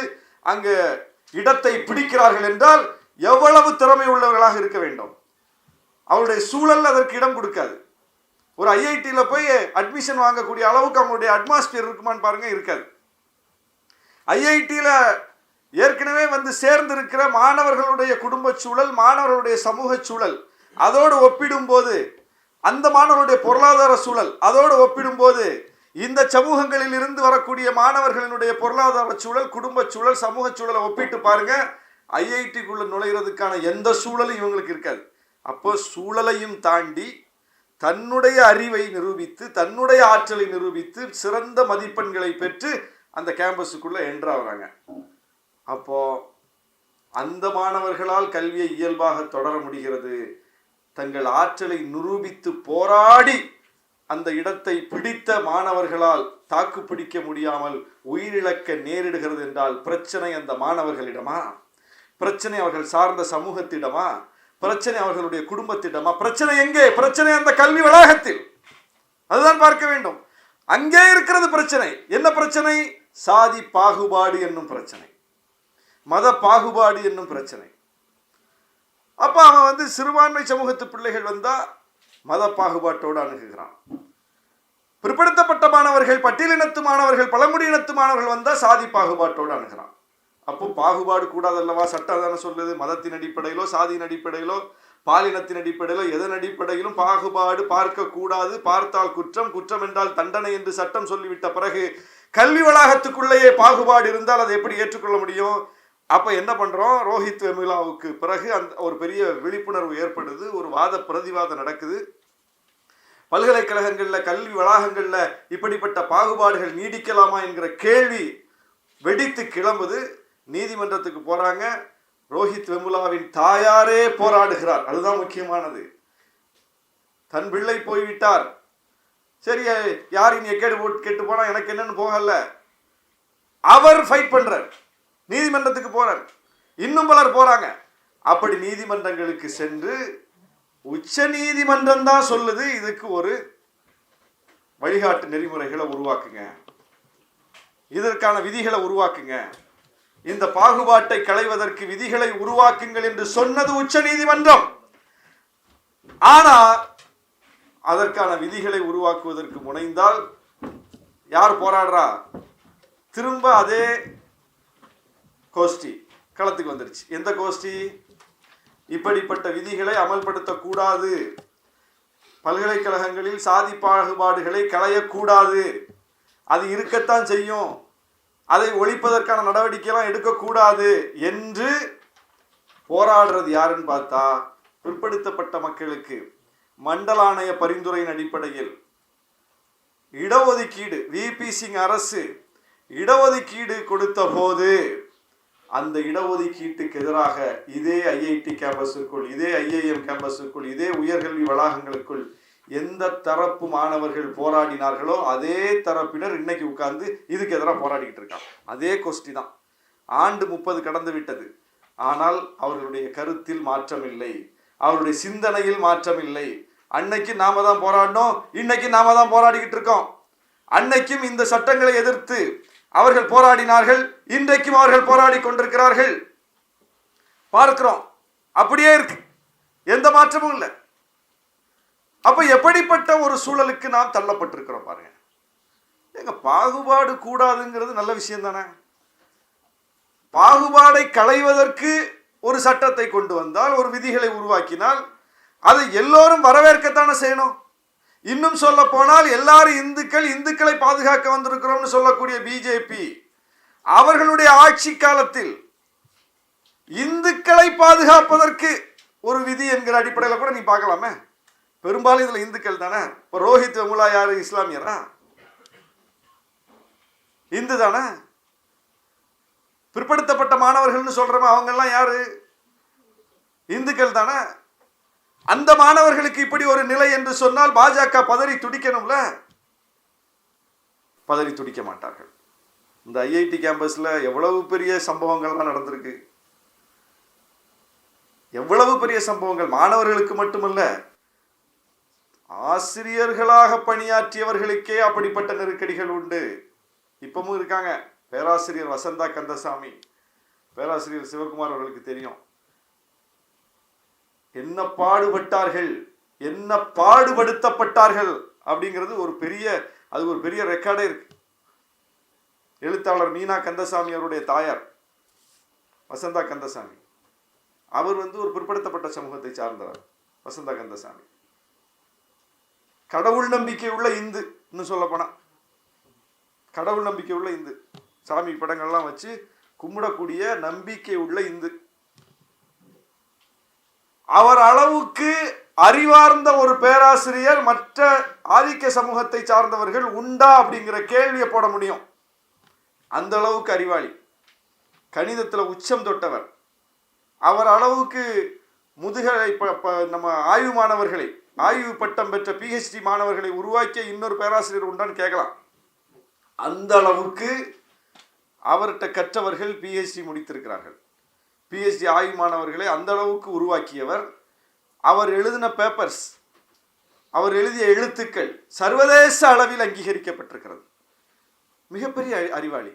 அங்க இடத்தை பிடிக்கிறார்கள் என்றால் எவ்வளவு திறமை உள்ளவர்களாக இருக்க வேண்டும். அவருடைய சூழல் அதற்கு இடம் கொடுக்காது. ஒரு ஐஐடியில போய் அட்மிஷன் வாங்கக்கூடிய அளவுக்கு அவங்களுடைய அட்மாஸ்பியர் இருக்குமான்னு பாருங்க, இருக்காது. ஐஐடியில ஏற்கனவே வந்து சேர்ந்து இருக்கிற மாணவர்களுடைய குடும்ப சூழல், மாணவர்களுடைய சமூக சூழல், அதோடு ஒப்பிடும்போது அந்த மாணவர்களுடைய பொருளாதார சூழல், அதோடு ஒப்பிடும்போது இந்த சமூகங்களில் இருந்து வரக்கூடிய மாணவர்களினுடைய பொருளாதார சூழல், குடும்ப சூழல், சமூக சூழலை ஒப்பிட்டு பாருங்க. ஐஐடிக்குள்ள நுழைகிறதுக்கான எந்த சூழலும் இவங்களுக்கு இருக்காது. அப்போ சூழலையும் தாண்டி தன்னுடைய அறிவை நிரூபித்து, தன்னுடைய ஆற்றலை நிரூபித்து, சிறந்த மதிப்பெண்களை பெற்று அந்த கேம்பஸுக்குள்ள என்ட்ராகிறாங்க. அப்போ அந்த மாணவர்களால் கல்வியை இயல்பாக தொடர முடிகிறது. தங்கள் ஆற்றலை நிரூபித்து போராடி அந்த இடத்தை பிடித்த மாணவர்களால் தாக்கு பிடிக்க முடியாமல் உயிரிழக்க நேரிடுகிறது என்றால் பிரச்சனை அந்த மாணவர்களிடமா? பிரச்சனை அவர்கள் சார்ந்த சமூகத்திடமா? பிரச்சனை அவர்களுடைய குடும்பத்திடமா? பிரச்சனை எங்கே? பிரச்சனை அந்த கல்வி வளாகத்தில். அதுதான் பார்க்க வேண்டும். அங்கே இருக்கிறது பிரச்சனை. என்ன பிரச்சனை? சாதி பாகுபாடு என்னும் பிரச்சனை, மத பாகுபாடு என்னும் பிரச்சனை. அப்ப அவன் வந்து சிறுபான்மை சமூகத்து பிள்ளைகள் வந்தா மத பாகுபாட்டோடு அணுகுகிறான். பிற்படுத்தப்பட்ட மாணவர்கள், பட்டியலினத்து மாணவர்கள், பழங்குடியினத்து மாணவர்கள் வந்தா சாதி பாகுபாட்டோடு அணுகிறான். அப்போ பாகுபாடு கூடாதல்லவா? சட்டம் தானே சொல்லுது. மதத்தின் அடிப்படையிலோ, சாதியின் அடிப்படையிலோ, பாலினத்தின் அடிப்படையிலோ, எதன் அடிப்படையிலும் பாகுபாடு பார்க்க கூடாது. பார்த்தால் குற்றம், குற்றம் என்றால் தண்டனை என்று சட்டம் சொல்லிவிட்ட பிறகு கல்வி வளாகத்துக்குள்ளேயே பாகுபாடு இருந்தால் அதை எப்படி ஏற்றுக்கொள்ள முடியும்? அப்போ என்ன பண்ணுறோம், ரோஹித் வெமுலாவுக்கு பிறகு அந்த ஒரு பெரிய விழிப்புணர்வு ஏற்படுது, ஒரு வாத பிரதிவாதம் நடக்குது. பல்கலைக்கழகங்களில் கல்வி வளாகங்களில் இப்படிப்பட்ட பாகுபாடுகள் நீடிக்கலாமா என்கிற கேள்வி வெடித்து கிளம்புது. நீதிமன்றத்துக்கு போகிறாங்க. ரோஹித் வெமுலாவின் தாயாரே போராடுகிறார். அதுதான் முக்கியமானது. தன் பிள்ளை போய்விட்டார், சரி யார் இனி எக்கேடு போட்டு கெட்டு போனா எனக்கு என்னன்னு போகல, அவர் ஃபைட் பண்றார், நீதிமன்றத்துக்கு போறார். இன்னும் பலர் போறாங்க. அப்படி நீதிமன்றங்களுக்கு சென்று உச்ச நீதிமன்றம் தான் சொல்லுது, இதுக்கு ஒரு வழிகாட்டு நெறிமுறைகளை உருவாக்குங்க, இதற்கான விதிகளை உருவாக்குங்க, இந்த பாகுபாட்டை களைவதற்கு விதிகளை உருவாக்குங்கள் என்று சொன்னது உச்ச நீதிமன்றம். ஆனா அதற்கான விதிகளை உருவாக்குவதற்கு முனைந்தால் யார் போராடுறா? திரும்ப அதே கோஷ்டி களத்துக்கு வந்துருச்சு. எந்த கோஷ்டி? இப்படிப்பட்ட விதிகளை அமல்படுத்தக்கூடாது, பல்கலைக்கழகங்களில் சாதி பாகுபாடுகளை களையக்கூடாது, அது இருக்கத்தான் செய்யும், அதை ஒழிப்பதற்கான நடவடிக்கையெல்லாம் எடுக்கக்கூடாது என்று போராடுறது யாருன்னு பார்த்தா பிற்படுத்தப்பட்ட மக்களுக்கு மண்டல ஆணைய பரிந்துரையின் அடிப்படையில் இடஒதுக்கீடு, விபி சிங் அரசு இடஒதுக்கீடு கொடுத்த போது அந்த இடஒதுக்கீட்டுக்கு எதிராக இதே ஐஐடி கேம்பஸுக்குள், இதே ஐஐஎம் கேம்பஸுக்குள், இதே உயர்கல்வி வளாகங்களுக்குள் எந்த தரப்பு மாணவர்கள் போராடினார்களோ அதே தரப்பினர் இன்னைக்கு உட்கார்ந்து இதுக்கு எதிராக போராடிக்கிட்டு இருக்காங்க. அதே கோஷ்டி தான். ஆண்டு 30 கடந்து விட்டது. ஆனால் அவர்களுடைய கருத்தில் மாற்றம் இல்லை, அவருடைய சிந்தனையில் மாற்றம் இல்லை. அன்னைக்கு நாம தான் போராடினோம், இன்னைக்கு நாம தான் போராடிக்கிட்டு இருக்கோம். அன்னைக்கும் இந்த சட்டங்களை எதிர்த்து அவர்கள் போராடினார்கள், இன்றைக்கும் அவர்கள் போராடி கொண்டிருக்கிறார்கள். பார்க்கிறோம், அப்படியே இருக்கு, எந்த மாற்றமும் இல்லை. அப்ப எப்படிப்பட்ட ஒரு சூழலுக்கு நாம் தள்ளப்பட்டிருக்கிறோம் பாருங்க. எங்க பாகுபாடு கூடாதுங்கிறது நல்ல விஷயம் தானே. பாகுபாடை களைவதற்கு ஒரு சட்டத்தை கொண்டு வந்தால், ஒரு விதிகளை உருவாக்கினால் அதை எல்லோரும் வரவேற்கத்தானே செய்யணும். இன்னும் சொல்ல போனால் எல்லாரும் இந்துக்களை பாதுகாக்க வந்திருக்கிறோம்னு சொல்லக்கூடிய பிஜேபி அவர்களுடைய ஆட்சி காலத்தில் இந்துக்களை பாதுகாப்பதற்கு ஒரு விதி என்கிற அடிப்படையில் கூட நீ பார்க்கலாமே. பெரும்பாலும் இதுல இந்துக்கள் தானே. இப்போ ரோஹித் வெமுலா யாரு? இஸ்லாமியரா? இந்து தானே. பிற்படுத்தப்பட்ட மாணவர்கள்னு சொல்றோம், அவங்க எல்லாம் யாரு? இந்துக்கள் தானே. அந்த மாணவர்களுக்கு இப்படி ஒரு நிலை என்று சொன்னால் பாஜக பதறி துடிக்கணும்ல. பதறி துடிக்க மாட்டார்கள். இந்த ஐஐடி கேம்பஸ்ல எவ்வளவு பெரிய சம்பவங்கள்லாம் நடந்திருக்கு, எவ்வளவு பெரிய சம்பவங்கள். மாணவர்களுக்கு மட்டுமல்ல, ஆசிரியர்களாக பணியாற்றியவர்களுக்கே அப்படிப்பட்ட நெருக்கடிகள் உண்டு. இப்பவும் இருக்காங்க. பேராசிரியர் வசந்தா கந்தசாமி, பேராசிரியர் சிவகுமார் அவர்களுக்கு தெரியும் என்ன பாடுபட்டார்கள், என்ன பாடுபடுத்தப்பட்டார்கள் அப்படிங்கிறது ஒரு பெரிய ரெக்கார்டே இருக்கு. எழுத்தாளர் மீனா கந்தசாமி அவருடைய தாயார் வசந்தா கந்தசாமி, அவர் ஒரு பிற்படுத்தப்பட்ட சமூகத்தை சார்ந்தவர். வசந்தா கந்தசாமி கடவுள் நம்பிக்கை உள்ள இந்து, இன்னும் சொல்ல போனா கடவுள் நம்பிக்கை உள்ள இந்து, சாமி படங்கள்லாம் வச்சு கும்பிடக்கூடிய நம்பிக்கை உள்ள இந்து. அவர் அளவுக்கு அறிவார்ந்த ஒரு பேராசிரியர் மற்ற ஆதிக்க சமூகத்தை சார்ந்தவர்கள் உண்டா அப்படிங்கிற கேள்வியை போட முடியும். அந்த அளவுக்கு அறிவாளி, கணிதத்துல உச்சம் தொட்டவர். அவர் அளவுக்கு முதுகலை நம்ம ஆய்வு மாணவர்களை, ஆய்வு பட்டம் பெற்ற பிஹெச்டி மாணவர்களை உருவாக்கிய இன்னொரு பேராசிரியர் உண்டான்னு கேட்கலாம். அந்த அளவுக்கு அவர்கிட்ட கற்றவர்கள் பிஹெச்டி முடித்திருக்கிறார்கள். பிஹெச்டி ஆய்வு மாணவர்களை அந்த அளவுக்கு உருவாக்கியவர். அவர் எழுதின பேப்பர்ஸ், அவர் எழுதிய எழுத்துக்கள் சர்வதேச அளவில் அங்கீகரிக்கப்பட்டிருக்கிறது. மிகப்பெரிய அறிவாளி.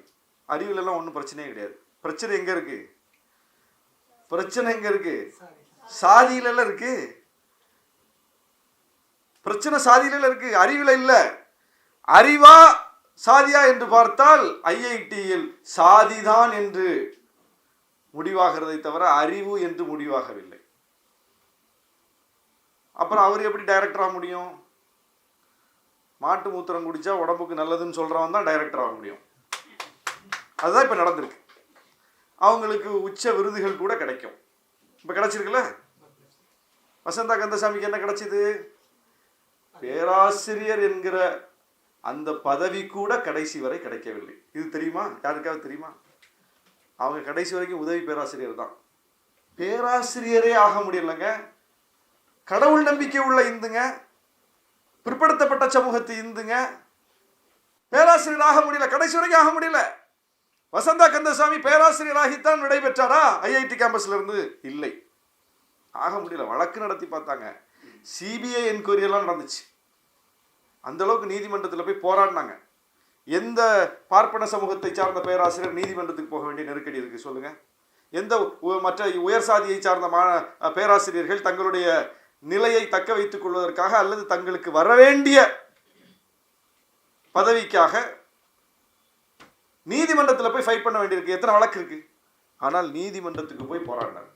அறிவிலெல்லாம் ஒன்றும் பிரச்சனையே கிடையாது. பிரச்சனை எங்க இருக்கு? பிரச்சனை எங்க இருக்கு? சாதியில இருக்கு. பிரச்சனை சாதியில இருக்கு, அறிவில இல்ல. அறிவா சாதியா என்று பார்த்தால் ஐஐடியில் சாதிதான் என்று முடிவாகிறதை தவிர அறிவு என்று முடிவாகவில்லை. அப்புறம் அவர் எப்படி டைரக்டர் ஆக முடியும்? மாட்டு மூத்திரம் குடிச்சா உடம்புக்கு நல்லதுன்னு சொல்றவன் தான் டைரக்டர் ஆக முடியும். அதுதான் இப்ப நடந்திருக்கு. அவங்களுக்கு உச்ச விருதுகள் கூட கிடைக்கும். இப்போ கிடைச்சிருக்குல்ல. வசந்தா கந்தசாமிக்கு என்ன கிடைச்சிது? பேராசிரியர் என்கிற அந்த பதவி கூட கடைசி வரை கிடைக்கவில்லை. இது தெரியுமா? யாருக்காவது தெரியுமா? அவங்க கடைசி வரைக்கும் உதவி பேராசிரியர் தான். பேராசிரியரே ஆக முடியலங்க. கடவுள் நம்பிக்கை உள்ள இந்துங்க, பிற்படுத்தப்பட்ட சமூகத்து இந்துங்க பேராசிரியர் ஆக முடியல, கடைசி வரைக்கும் ஆக முடியல. வசந்தா கந்தசாமி பேராசிரியராகித்தான் விடைபெற்றாரா ஐஐடி கேம்பஸ்ல இருந்து? இல்லை, ஆக முடியல. வழக்கு நடத்தி பார்த்தாங்க, சிபிஐ என்கொயரி எல்லாம் நடந்துச்சு. அந்த அளவுக்கு நீதிமன்றத்தில் போய் போராடினாங்க. எந்த பார்ப்பன சமூகத்தை சார்ந்த பேராசிரியர் நீதிமன்றத்துக்கு போக வேண்டிய நெருக்கடி இருக்கு சொல்லுங்க? எந்த மற்ற உயர் சாதியை சார்ந்த பேராசிரியர்கள் தங்களுடைய நிலையை தக்க வைத்துக் கொள்வதற்காக அல்லது தங்களுக்கு வரவேண்டிய பதவிக்காக நீதிமன்றத்தில் போய் ஃபைட் பண்ண வேண்டியிருக்கு? எத்தனை வழக்கு இருக்கு? ஆனால் நீதிமன்றத்துக்கு போய் போராடினார்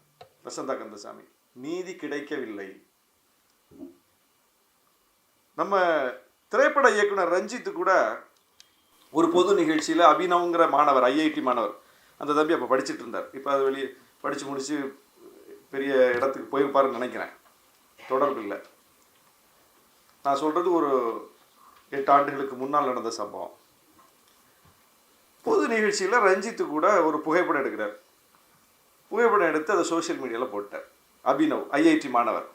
வசந்தா கந்தசாமி. நீதி கிடைக்கவில்லை. நம்ம திரைப்பட இயக்குனர் ரஞ்சித் கூட ஒரு பொது நிகழ்ச்சியில் அபினவ்ங்கிற மாணவர், ஐஐடி மாணவர், அந்த தம்பி அப்போ படிச்சுட்டு இருந்தார். இப்போ அது வெளியே படித்து முடித்து பெரிய இடத்துக்கு போயிருப்பாருன்னு நினைக்கிறேன், தொடர்பு இல்லை. நான் சொல்கிறது ஒரு 8 ஆண்டுகளுக்கு முன்னால் நடந்த சம்பவம். பொது நிகழ்ச்சியில் ரஞ்சித்து கூட ஒரு புகைப்படம் எடுக்கிறார். புகைப்படம் எடுத்து அதை சோசியல் மீடியாவில் போட்டார். அபினவ் ஐஐடி மாணவர்.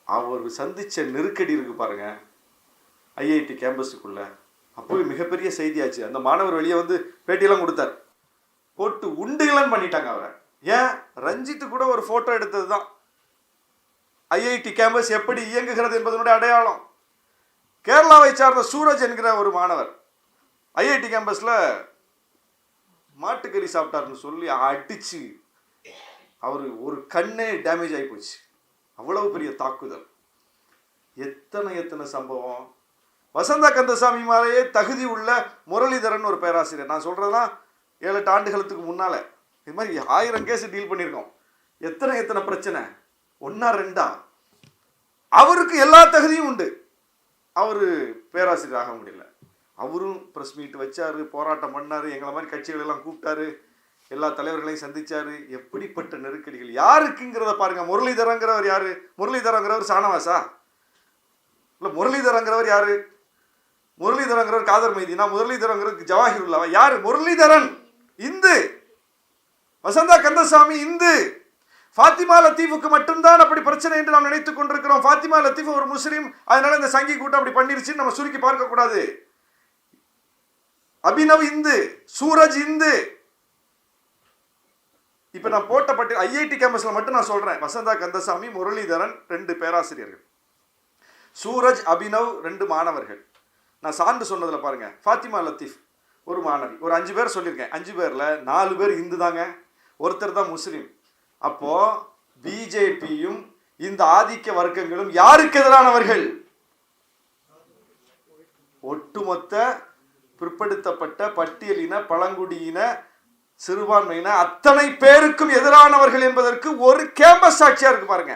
அவர் சந்தித்த நெருக்கடி இருக்கு பாருங்க ஐஐடி கேம்பஸுக்குள்ள. அப்போ மிகப்பெரிய செய்தியாச்சு. அந்த மாணவர் வெளியே வந்து பேட்டியெல்லாம் கொடுத்தார். போட்டு உண்டுகளான்னு பண்ணிட்டாங்க அவரை. ஏன்? ரஞ்சித்து கூட ஒரு ஃபோட்டோ எடுத்தது தான் ஐஐடி கேம்பஸ் எப்படி இயங்குகிறது என்பதனுடைய அடையாளம். கேரளாவை சார்ந்த சூரஜ் என்கிற ஒரு மாணவர் ஐஐடி கேம்பஸில் மாட்டுக்கறி சாப்பிட்டாருன்னு சொல்லி அடிச்சு அவர் ஒரு கண்ணே டேமேஜ் ஆகி போச்சு. அவ்வளவு பெரிய தாக்குதல். எத்தனை சம்பவம். வசந்தா கந்தசாமி மேலேயே தகுதி உள்ள முரளிதரன் ஒரு பேராசிரியர், நான் சொல்றதுதான் 7-8 ஆண்டுகளுக்கு முன்னால இது மாதிரி 1000 கேஸ் டீல் பண்ணியிருக்கோம். எத்தனை பிரச்சனை, 1-2? அவருக்கு எல்லா தகுதியும் உண்டு. அவர் பேராசிரியர் ஆக முடியல. அவரும் ப்ரெஸ் மீட் வச்சாரு, போராட்டம் பண்ணாரு, எங்களை மாதிரி கட்சிகள் எல்லாம் கூப்பிட்டாரு, எல்லா தலைவர்களையும் சந்திச்சாரு. எப்படிப்பட்ட நெருக்கடிகள் யாருக்குங்கிறத பாருங்க. முரளிதரங்கிறவர் யாரு? முரளிதரங்கிறவர் சானவாசா? இல்லை, முரளிதரங்கிறவர் யாரு? முரளிதரங்கிறவர் காதர் மைதீனா? முரளிதரங்கிறதுக்கு ஜவாஹிருல்லாவா? யாரு? முரளிதரன் இந்து. வசந்தா கந்தசாமி இந்து. ஃபாத்திமா லத்தீஃபுக்கு மட்டும்தான் அப்படி பிரச்சனை என்று நாம் நினைத்துக் கொண்டிருக்கிறோம். ஃபாத்திமா லத்தீஃப் ஒரு முஸ்லீம், அதனால இந்த சங்கி கூட்டம் அப்படி பண்ணிருச்சுன்னு நம்ம சுருக்கி பார்க்க கூடாது. அபினவ் இந்து, சூரஜ் இந்து. இப்ப நான் போட்ட ஐஐடி கேம்பஸ்ல மட்டும் நான் சொல்றேன். வசந்தா கந்தசாமி, முரளிதரன் 2 பேராசிரியர்கள், சூரஜ், அபினவ் 2 மாணவர்கள். நான் சான்று சொன்னதுல பாருங்க, ஃபாத்திமா லத்தீஃப் ஒரு மாணவி, ஒரு 5 பேர் சொல்லியிருக்கேன். 5 பேர்ல 4 பேர் இந்து தாங்க, ஒருத்தர் தான் முஸ்லீம். அப்போ பிஜேபியும் இந்த ஆதிக்க வர்க்கங்களும் யாருக்கு எதிரானவர்கள்? ஒட்டுமொத்த பிற்படுத்தப்பட்ட பட்டியலின பழங்குடியின சிறுபான்மையின அத்தனை பேருக்கும் எதிரானவர்கள் என்பதற்கு ஒரு கேம்பஸ் சாட்சியா இருக்கு பாருங்க.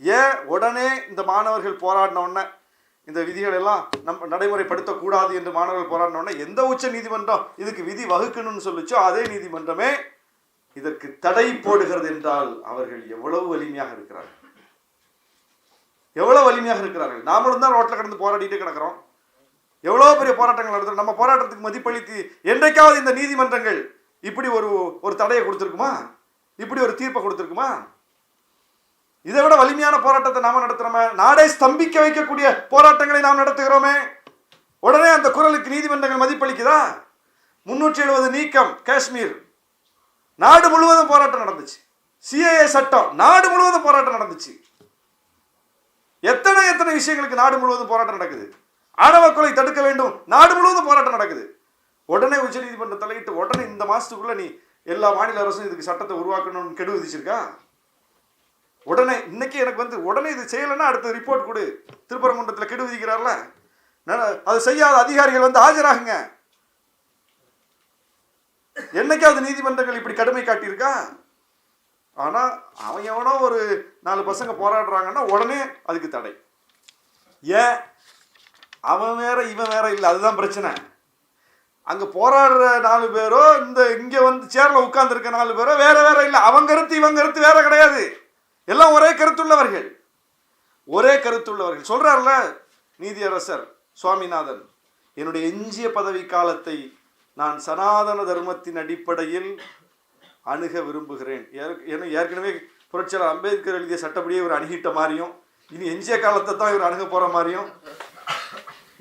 ஏன் உடனே இந்த மாணவர்கள் போராடினோடனே இந்த விதிகள் எல்லாம் நம்ம நடைமுறைப்படுத்தக்கூடாது என்று மாணவர்கள் போராடினோடனே எந்த உச்ச நீதிமன்றம் இதுக்கு விதி வகுக்கணும்னு சொல்லிச்சோ அதே நீதிமன்றமே இதற்கு தடை போடுகிறது என்றால் அவர்கள் எவ்வளவு வலிமையாக இருக்கிறார்கள், எவ்வளவு வலிமையாக இருக்கிறார்கள். நாமளும் தான் ரோட்ல கடந்து போராடிட்டு கிடக்கிறோம். எவ்வளவு பெரிய போராட்டங்கள் நடத்துறோம். நம்ம போராட்டத்துக்கு மதிப்பளித்து என்றைக்காவது இந்த நீதிமன்றங்கள் இப்படி ஒரு தடையை கொடுத்திருக்குமா? இப்படி ஒரு தீர்ப்பை கொடுத்திருக்குமா? இதை விட வலிமையான போராட்டத்தை நாம நடத்துறோமே. நாடே ஸ்தம்பிக்க வைக்கக்கூடிய போராட்டங்களை நாம் நடத்துகிறோமே. உடனே அந்த குரலுக்கு நீதிமன்றங்கள் மதிப்பளிக்குதா? 370 நீக்கம் காஷ்மீர், நாடு முழுவதும் போராட்டம் நடந்துச்சு. சிஏஏ சட்டம், நாடு முழுவதும் போராட்டம் நடந்துச்சு. எத்தனை விஷயங்களுக்கு நாடு முழுவதும் போராட்டம் நடக்குது. ஆணவ கொலை தடுக்க வேண்டும், நாடு முழுவதும் போராட்டம் நடக்குது. உடனே உச்ச நீதிமன்றம் தலையிட்டு உடனே இந்த மாசத்துக்குள்ள நீ எல்லா மாநில அரசும் இதுக்கு சட்டத்தை உருவாக்கணும்னு கெடு விதிச்சிருக்கா? உடனே இன்னைக்கு எனக்கு உடனே இது செய்யலைன்னா அடுத்த ரிப்போர்ட் கொடு. திருப்பரங்குன்றத்தில் கெடு விதிக்கிறார்ல, அதை செய்யாத அதிகாரிகள் ஆஜராகுங்க. என்னைக்காவது நீதிமன்றங்கள் இப்படி கடுமை காட்டியிருக்கா? ஆனா அவன் எவனோ ஒரு 4 பசங்க போராடுறாங்கன்னா உடனே அதுக்கு தடை. ஏன்? அவன் வேற இவன் வேற இல்லை, அதுதான் பிரச்சனை. அங்க போராடுற 4 பேரோ இங்க வந்து சேர்ல உட்கார்ந்துருக்க 4 பேரோ வேற வேற இல்லை. அவங்க கருத்து இவங்க கருத்து வேற கிடையாது. எல்லாம் ஒரே கருத்துள்ளவர்கள், ஒரே கருத்துள்ளவர்கள். சொல்றாருல நீதியரசர் சுவாமிநாதன், என்னுடைய எஞ்சிய பதவி காலத்தை நான் சனாதன தர்மத்தின் அடிப்படையில் அணுக விரும்புகிறேன். ஏற்கனவே புரட்சியாளர் அம்பேத்கர் எழுதிய சட்டப்படியே இவர் அணுகிட்ட மாதிரியும், இனி எஞ்சிய காலத்தை தான் இவர் அணுக போற மாதிரியும்.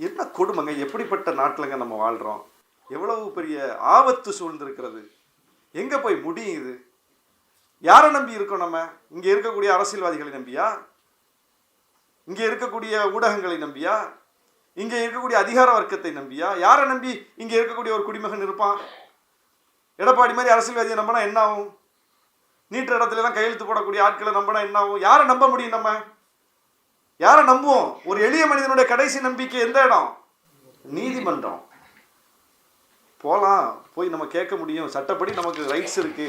என்ன கொடுமைங்க! எப்படிப்பட்ட நாட்டிலங்க நம்ம வாழ்றோம்? எவ்வளவு பெரிய ஆபத்து சூழ்ந்திருக்கிறது. எங்க போய் முடியும் இது? யாரை நம்பி இருக்கோம் நம்ம? இங்க இருக்கக்கூடிய அரசியல்வாதிகளை நம்பியா? இங்க இருக்கக்கூடிய ஊடகங்களை நம்பியா? இங்க இருக்கக்கூடிய அதிகார வர்க்கத்தை நம்பியா? யாரை நம்பி இங்க இருக்கக்கூடிய ஒரு குடிமகன் இருப்பான்? எடப்பாடி மாதிரி அரசியல்வாதியை நம்பினா என்ன ஆகும்? நீட்ட இடத்துல எல்லாம் கையெழுத்து போடக்கூடிய ஆட்களை நம்பினா என்ன ஆகும்? யாரை நம்ப முடியும்? நம்ம யாரை நம்புவோம்? ஒரு எளிய மனிதனுடைய கடைசி நம்பிக்கை எந்த இடம்? நீதிமன்றம். போலாம், போய் நம்ம கேட்க முடியும். சட்டப்படி நமக்கு ரைட்ஸ் இருக்கு,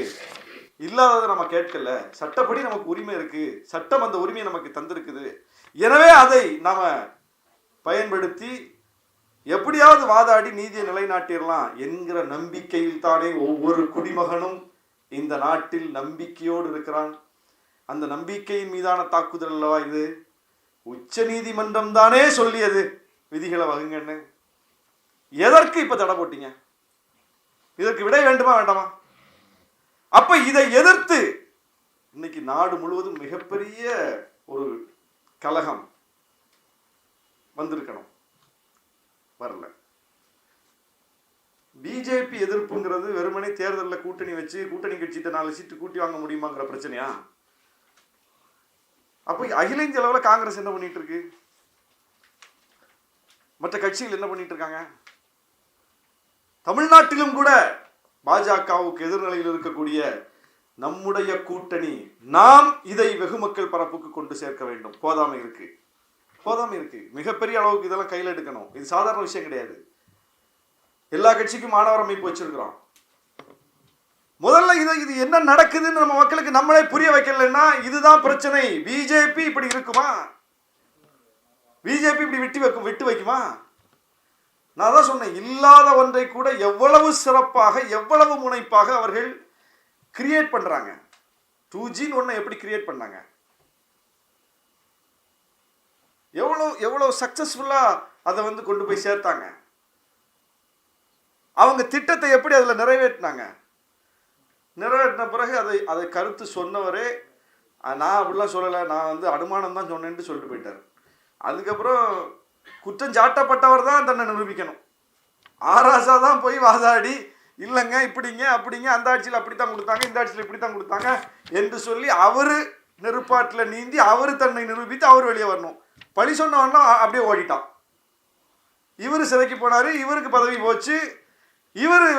இல்லாததை நம்ம கேட்கல. சட்டப்படி நமக்கு உரிமை இருக்கு, சட்டம் அந்த உரிமையை நமக்கு தந்திருக்குது. எனவே அதை நாம பயன்படுத்தி எப்படியாவது வாதாடி நீதியை நிலைநாட்டிடலாம் என்கிற நம்பிக்கையில் தானே ஒவ்வொரு குடிமகனும் இந்த நாட்டில் நம்பிக்கையோடு இருக்கிறான். அந்த நம்பிக்கையின் மீதான தாக்குதல் அல்லவா இது? உச்ச நீதிமன்றம் தானே சொல்லியது விதிகளை வகுங்கன்னு. எதற்கு இப்ப தடை போட்டீங்க? இதற்கு விடை வேண்டுமா வேண்டாமா? அப்ப இதை எதிர்த்து இன்னைக்கு நாடு முழுவதும் மிகப்பெரிய ஒரு கலகம் வந்திருக்கணும், வரல. பிஜேபி எதிர்ப்புங்கிறது வெறுமனே தேர்தலில் கூட்டணி வச்சு கூட்டணி கட்சிட்ட 4 சீட்டு கூட்டி வாங்க முடியுமாங்கிற பிரச்சனையா? அப்போ அகில இந்திய அளவில் காங்கிரஸ் என்ன பண்ணிட்டு இருக்கு? மற்ற கட்சிகள் என்ன பண்ணிட்டு இருக்காங்க? தமிழ்நாட்டிலும் கூட பாஜகவுக்கு எதிர்நிலையில் இருக்கக்கூடிய நம்முடைய கூட்டணி நாம் இதை வெகுமக்கள் பரப்புக்கு கொண்டு சேர்க்க வேண்டும். போதாமை இருக்கு, போதாமை இருக்கு. மிகப்பெரிய அளவுக்கு இதெல்லாம் கையில் எடுக்கணும். இது சாதாரண விஷயம் கிடையாது. எல்லா கட்சிக்கும் மாணவர் அமைப்பு வச்சிருக்கிறோம். முதல்ல இது என்ன நடக்குதுன்னு நம்ம மக்களுக்கு நம்மளே புரிய வைக்கலன்னா இதுதான் பிரச்சனை. பிஜேபி இப்படி இருக்குமா? பிஜேபி இப்படி விட்டு வைக்குமா? நான் தான் சொன்னேன், இல்லாத ஒன்றை கூட எவ்வளவு சிறப்பாக எவ்வளவு முனைப்பாக அவர்கள் கிரியேட் பண்றாங்க. 2Gன்னு ஒன்றை எப்படி கிரியேட் பண்ணாங்க? எவ்வளவு சக்சஸ்ஃபுல்லா அதை கொண்டு போய் சேர்த்தாங்க. அவங்க திட்டத்தை எப்படி அதில் நிறைவேற்றினாங்க? நிறைவேற்றின பிறகு அதை கருத்து சொன்னவரே நான் அப்படிலாம் சொல்லலை, நான் அனுமானம் தான் சொன்னேன்ட்டு சொல்லிட்டு போயிட்டார். அதுக்கப்புறம் குற்றம் சாட்டப்பட்டவர் தான் தன்னை நிரூபிக்கணும். ஆராசா தான் போய் வாதாடி இல்லைங்க இப்படிங்க அப்படிங்க, அந்த ஆட்சியில் அப்படித்தான் கொடுத்தாங்க, இந்த ஆட்சியில் இப்படித்தான் கொடுத்தாங்க என்று சொல்லி அவர் நெருப்பாட்டில் நீந்தி அவர் தன்னை நிரூபித்து அவர் வெளியே வரணும். பழி சொன்னவன்லாம் அப்படியே ஓடிட்டான். இவர் சிறைக்கு போனார், இவருக்கு பதவி போச்சு, இவர்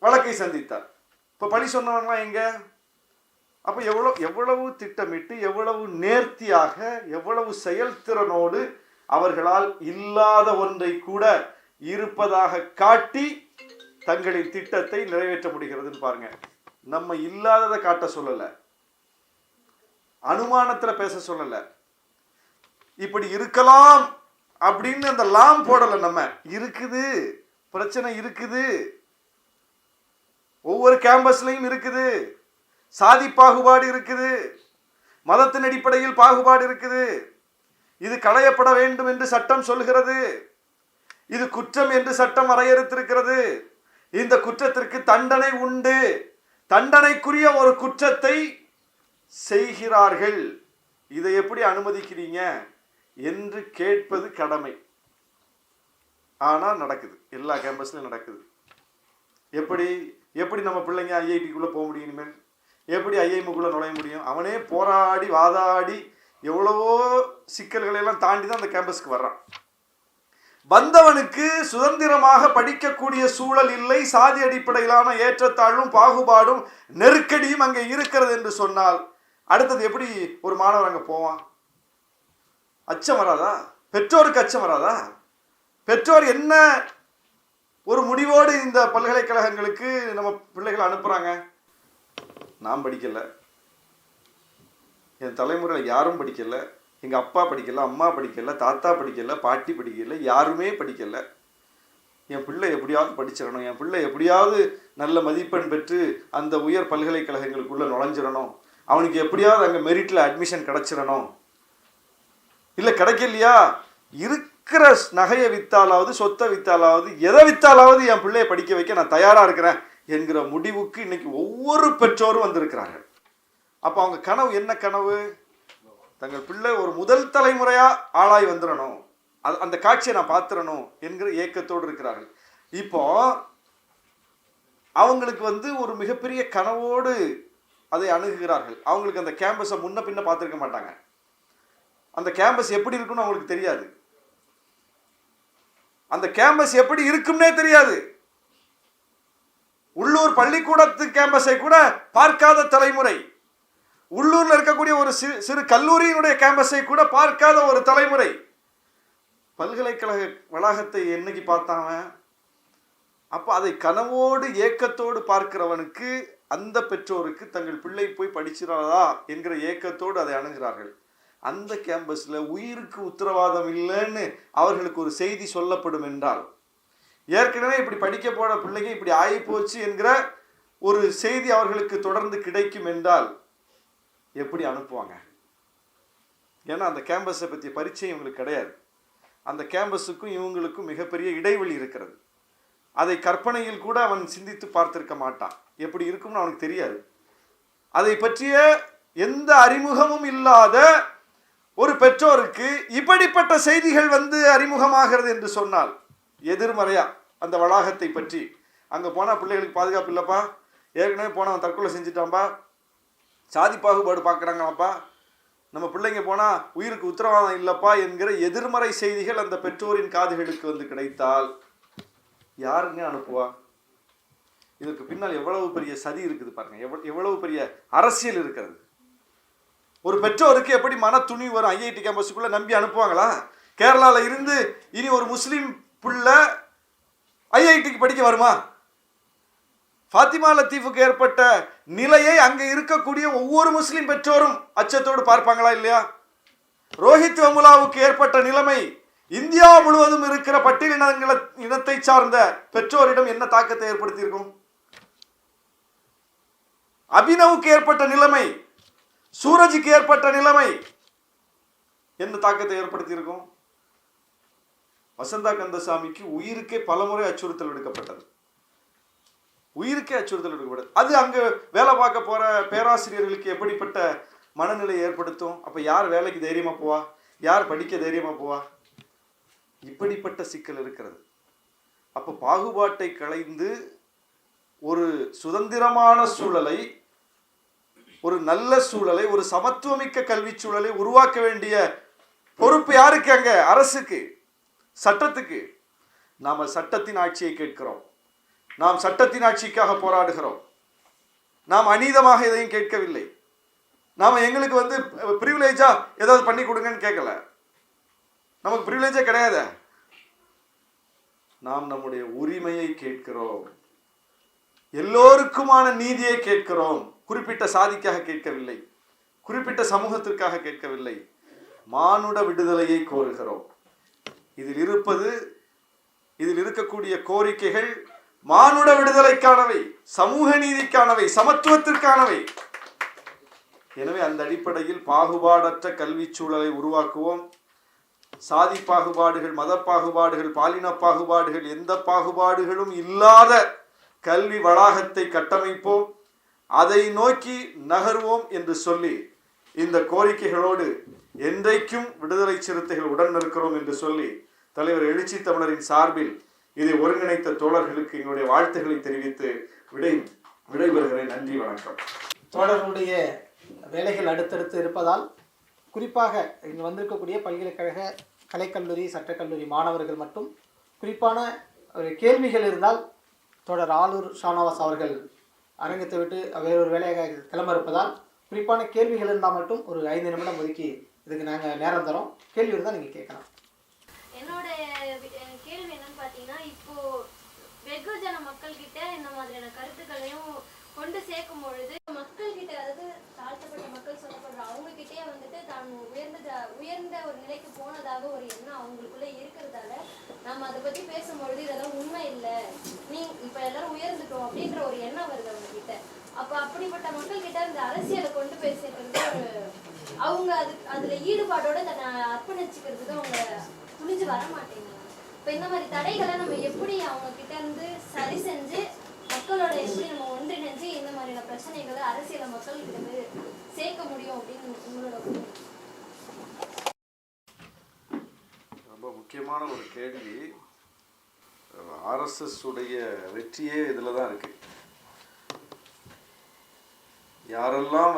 வழக்கை சந்தித்தார். இப்போ பழி சொன்னவன்லாம் எங்க? அப்போ எவ்வளவு திட்டமிட்டு எவ்வளவு நேர்த்தியாக எவ்வளவு செயல்திறனோடு அவர்களால் இல்லாத ஒன்றை கூட இருப்பதாக காட்டி தங்களின் திட்டத்தை நிறைவேற்ற முடிகிறதுன்னு பாருங்க. நம்ம இல்லாததை காட்ட சொல்லல, அனுமானத்துல பேச சொல்லல, இப்படி இருக்கலாம் அப்படின்னு அந்த லாம் போடல. நம்ம இருக்குது, பிரச்சனை இருக்குது, ஒவ்வொரு கேம்பஸ்லையும் இருக்குது, சாதி பாகுபாடு இருக்குது, மதத்தின் அடிப்படையில் பாகுபாடு இருக்குது. இது களையப்பட வேண்டும் என்று சட்டம் சொல்கிறது. இது குற்றம் என்று சட்டம் வரையறுத்திருக்கிறது. இந்த குற்றத்திற்கு தண்டனை உண்டு. தண்டனைக்குரிய ஒரு குற்றத்தை செய்கிறார்கள். இதை எப்படி அனுமதிக்கிறீங்க என்று கேட்பது கடமை. ஆனால் நடக்குது, எல்லா கேம்பஸ்லையும் நடக்குது. எப்படி நம்ம பிள்ளைங்க ஐஐடிக்குள்ளே போக முடியும்? இனிமேல் எப்படி ஐஐஎம்குள்ளே நுழைய முடியும்? அவனே போராடி வாதாடி எவ்வளவோ சிக்கல்களை எல்லாம் தாண்டி தான் அந்த கேம்பஸ்க்கு வர்றான். வந்தவனுக்கு சுதந்திரமாக படிக்கக்கூடிய சூழல் இல்லை. சாதி அடிப்படையிலான ஏற்றத்தாழ்வும் பாகுபாடும் நெருக்கடியும் அங்கே இருக்கிறது என்று சொன்னால் அடுத்தது எப்படி ஒரு மாணவர் அங்கே போவான்? அச்சம் வராதா? பெற்றோருக்கு அச்சம் வராதா? பெற்றோர் என்ன ஒரு முடிவோடு இந்த பல்கலைக்கழகங்களுக்கு நம்ம பிள்ளைகளை அனுப்புறாங்க? நான் படிக்கல, என் தலைமுறையில் யாரும் படிக்கல, எங்கள் அப்பா படிக்கல, அம்மா படிக்கல, தாத்தா படிக்கல, பாட்டி படிக்கல, யாருமே படிக்கல. என் பிள்ளை எப்படியாவது படிச்சிடணும், என் பிள்ளை எப்படியாவது நல்ல மதிப்பெண் பெற்று அந்த உயர் பல்கலைக்கழகங்களுக்குள்ளே நுழைஞ்சிடணும், அவனுக்கு எப்படியாவது அங்கே மெரிட்டில் அட்மிஷன் கிடச்சிடணும். இல்லை கிடைக்கலையா, இருக்கிற நகையை விற்றாலாவது சொத்தை விற்றாலாவது எதை விற்றாலாவது என் பிள்ளையை படிக்க வைக்க நான் தயாராக இருக்கிறேன் என்கிற முடிவுக்கு இன்னைக்கு ஒவ்வொரு பெற்றோரும் வந்திருக்கிறார்கள். அப்போ அவங்க கனவு என்ன கனவு? தங்கள் பிள்ளை ஒரு முதல் தலைமுறையாக ஆளாய் வந்துடணும், அந்த காட்சியை நான் பார்த்துடணும் என்கிற ஏக்கத்தோடு இருக்கிறார்கள். இப்போ அவங்களுக்கு ஒரு மிகப்பெரிய கனவோடு அதை அணுகுகிறார்கள். அவங்களுக்கு அந்த கேம்பஸை முன்ன பின்ன பார்த்துருக்க மாட்டாங்க. அந்த கேம்பஸ் எப்படி இருக்குன்னு அவங்களுக்கு தெரியாது. அந்த கேம்பஸ் எப்படி இருக்கும்னே தெரியாது. உள்ளூர் பள்ளிக்கூடத்து கேம்பஸை கூட பார்க்காத தலைமுறை, உள்ளூர்ல இருக்கக்கூடிய ஒரு சிறு கல்லூரியினுடைய கேம்பஸை கூட பார்க்காத ஒரு தலைமுறை பல்கலைக்கழக வளாகத்தை என்னைக்கு பார்த்தாங்க? அப்போ அதை கனவோடு ஏக்கத்தோடு பார்க்கிறவனுக்கு, அந்த பெற்றோருக்கு தங்கள் பிள்ளை போய் படிச்சிடாதா என்கிற ஏக்கத்தோடு அதை அணுகிறார்கள். அந்த கேம்பஸில் உயிருக்கு உத்தரவாதம் இல்லைன்னு அவர்களுக்கு ஒரு செய்தி சொல்லப்படும் என்றால், ஏற்கனவே இப்படி படிக்க போன பிள்ளைங்க இப்படி ஆகி போச்சு என்கிற ஒரு செய்தி அவர்களுக்கு தொடர்ந்து கிடைக்கும் என்றால் எப்படி அனுப்புவாங்க? ஏன்னா அந்த கேம்பஸை பற்றிய பரிச்சயம் இவங்களுக்கு கிடையாது. அந்த கேம்பஸுக்கும் இவங்களுக்கும் மிகப்பெரிய இடைவெளி இருக்கிறது. அதை கற்பனையில் கூட அவன் சிந்தித்து பார்த்திருக்க மாட்டான். எப்படி இருக்கும்னு அவனுக்கு தெரியாது. அதை பற்றிய எந்த அறிமுகமும் இல்லாத ஒரு பெற்றோருக்கு இப்படிப்பட்ட செய்திகள் அறிமுகமாகிறது என்று சொன்னால் எதிர்மறையா அந்த வளாகத்தை பற்றி, அங்கே போனால் பிள்ளைகளுக்கு பாதுகாப்பு இல்லைப்பா, ஏற்கனவே போனவன் தற்கொலை செஞ்சுட்டான்ப்பா, சாதி பாகுபாடு பார்க்குறாங்களாப்பா, நம்ம பிள்ளைங்க போனால் உயிருக்கு உத்தரவாதம் இல்லைப்பா என்கிற எதிர்மறை செய்திகள் அந்த பெற்றோரின் காதுகளுக்கு கிடைத்தால் யாருங்க அனுப்புவா? இதற்கு பின்னால் எவ்வளவு பெரிய சதி இருக்குது பாருங்க, எவ்வளவு பெரிய அரசியல் இருக்கிறது. ஒரு பெற்றோருக்கு எப்படி மன துணி வரும்? ஐஐடி கேம்பஸுக்குள்ள நம்பி அனுப்புவாங்களா? கேரளாவில் இருந்து இனி ஒரு முஸ்லீம் பிள்ளை ஐஐடிக்கு படிக்க வருமா? ஃபாத்திமா லத்தீஃபுக்கு ஏற்பட்ட நிலையை அங்கே இருக்கக்கூடிய ஒவ்வொரு முஸ்லீம் பெற்றோரும் அச்சத்தோடு பார்ப்பாங்களா இல்லையா? ரோஹித் வெமுலாவுக்கு ஏற்பட்ட நிலைமை இந்தியா முழுவதும் இருக்கிற பட்டியலின இனத்தை சார்ந்த பெற்றோரிடம் என்ன தாக்கத்தை ஏற்படுத்தியிருக்கும்? அபினவுக்கு ஏற்பட்ட நிலைமை, சூரஜுக்கு ஏற்பட்ட நிலைமை என்ன தாக்கத்தை ஏற்படுத்தியிருக்கும்? வசந்தா கந்தசாமிக்கு உயிருக்கே பலமுறை அச்சுறுத்தல் விடுக்கப்பட்டது. உயிருக்கே அச்சுறுத்தல் விடுக்கப்பட்டது. அது அங்கே வேலை பார்க்க போற பேராசிரியர்களுக்கு எப்படிப்பட்ட மனநிலை ஏற்படுத்தும்? அப்ப யார் வேலைக்கு தைரியமா போவா? யார் படிக்க தைரியமா போவா? இப்படிப்பட்ட சிக்கல் இருக்கிறது. அப்ப பாகுபாட்டை களைந்து ஒரு சுதந்திரமான சூழலை, ஒரு நல்ல சூழலை, ஒரு சமத்துவமிக்க கல்வி சூழலை உருவாக்க வேண்டிய பொறுப்பு யாருக்கு? அங்க அரசுக்கு, சட்டத்துக்கு. நாம சட்டத்தின் ஆட்சியை கேட்கிறோம். நாம் சட்டத்தின் ஆட்சிக்காக போராடுகிறோம். நாம் அநீதமாக எதையும் கேட்கவில்லை. நாம எங்களுக்கு பிரிவிலேஜா ஏதாவது பண்ணி கொடுங்கன்னு கேட்கல. நமக்கு பிரிவிலேஜே கிடையாது. நாம் நம்முடைய உரிமையை கேட்கிறோம். எல்லோருக்குமான நீதியை கேட்கிறோம். குறிப்பிட்ட சாதிக்காக கேட்கவில்லை, குறிப்பிட்ட சமூகத்திற்காக கேட்கவில்லை. மானுட விடுதலையை கோருகிறோம். இதில் இருக்கக்கூடிய கோரிக்கைகள் மானுட விடுதலைக்கானவை, சமூக நீதிக்கானவை, சமத்துவத்திற்கானவை. எனவே அந்த அடிப்படையில் பாகுபாடற்ற கல்வி சூழலை உருவாக்குவோம். சாதி பாகுபாடுகள், மத பாகுபாடுகள், பாலின பாகுபாடுகள், எந்த பாகுபாடுகளும் இல்லாத கல்வி வளாகத்தை கட்டமைப்போம். அதை நோக்கி நகர்வோம் என்று சொல்லி இந்த கோரிக்கைகளோடு என்றைக்கும் விடுதலை சிறுத்தைகள் உடன் இருக்கிறோம் என்று சொல்லி தலைவர் எழுச்சி தமிழரின் சார்பில் இதை ஒருங்கிணைத்த தோழர்களுக்கு எங்களுடைய வாழ்த்துக்களை தெரிவித்து விடைபெறுகிறேன். நன்றி, வணக்கம். தோழர்களுடைய வேலைகள் அடுத்தடுத்து இருப்பதால் குறிப்பாக இங்கு வந்திருக்கக்கூடிய பல்கலைக்கழக கலைக்கல்லூரி, சட்டக்கல்லூரி மாணவர்கள் மட்டும் குறிப்பான ஒரு கேள்விகள் இருந்தால் தோழர் ஆலூர் ஷானவாஸ் அவர்கள் அரங்கத்தை விட்டு வேறொரு வேலையாக கிளம்ப இருப்பதால் குறிப்பான கேள்விகள் இருந்தால் மட்டும் ஒரு 5 நிமிடம் ஒதுக்கி இதுக்கு நாங்கள் நேரம் தரோம். கேள்வி இருந்தால் நீங்கள் கேட்கலாம். என்னோட கேள்வி என்னன்னு பார்த்தீங்கன்னா, இப்போ வெகுஜன மக்கள்கிட்ட இந்த மாதிரியான கருத்துக்களையும் கொண்டு சேர்க்கும் பொழுது மக்கள்கிட்ட, அதாவது தாழ்த்தப்பட்ட மக்கள் சொல்லப்படுற அவங்க கிட்டே தான் உயர்ந்த ஒரு நிலைக்கு போனதாக ஒரு எண்ணம் அவங்களுக்குள்ள இருக்கிறதால நம்ம அதை பத்தி பேசும்பொழுது இதெல்லாம் உண்மை இல்லை, நீ இப்ப எல்லாரும் உயர்ந்துட்டோம் அப்படின்ற ஒரு எண்ணம் வருது அவங்க கிட்ட. அப்ப அப்படிப்பட்ட மக்கள் கிட்ட இந்த அரசியலை கொண்டு போய் சேர்க்கறது அவங்க அதுல ஈடுபாடோட தன்னை அர்ப்பணிச்சுக்கிறதுக்கு அவங்க துணிஞ்சு வர மாட்டேங்கிறாங்க. இப்ப இந்த மாதிரி தடைகளை நம்ம எப்படி அவங்க கிட்ட இருந்து சரி செஞ்சு மக்களோட எப்படி நம்ம ஒன்றிணைஞ்சு இந்த மாதிரியான பிரச்சனைகளை அரசியலை மக்கள் கிட்ட இருந்து சேர்க்க முடியும் அப்படின்னு உங்களோட ரொம்ப முக்கியமான ஒரு கேள்வி. ஆர்எஸ்எஸ் உடைய வெற்றியே இதில் தான் இருக்கு. யாரெல்லாம்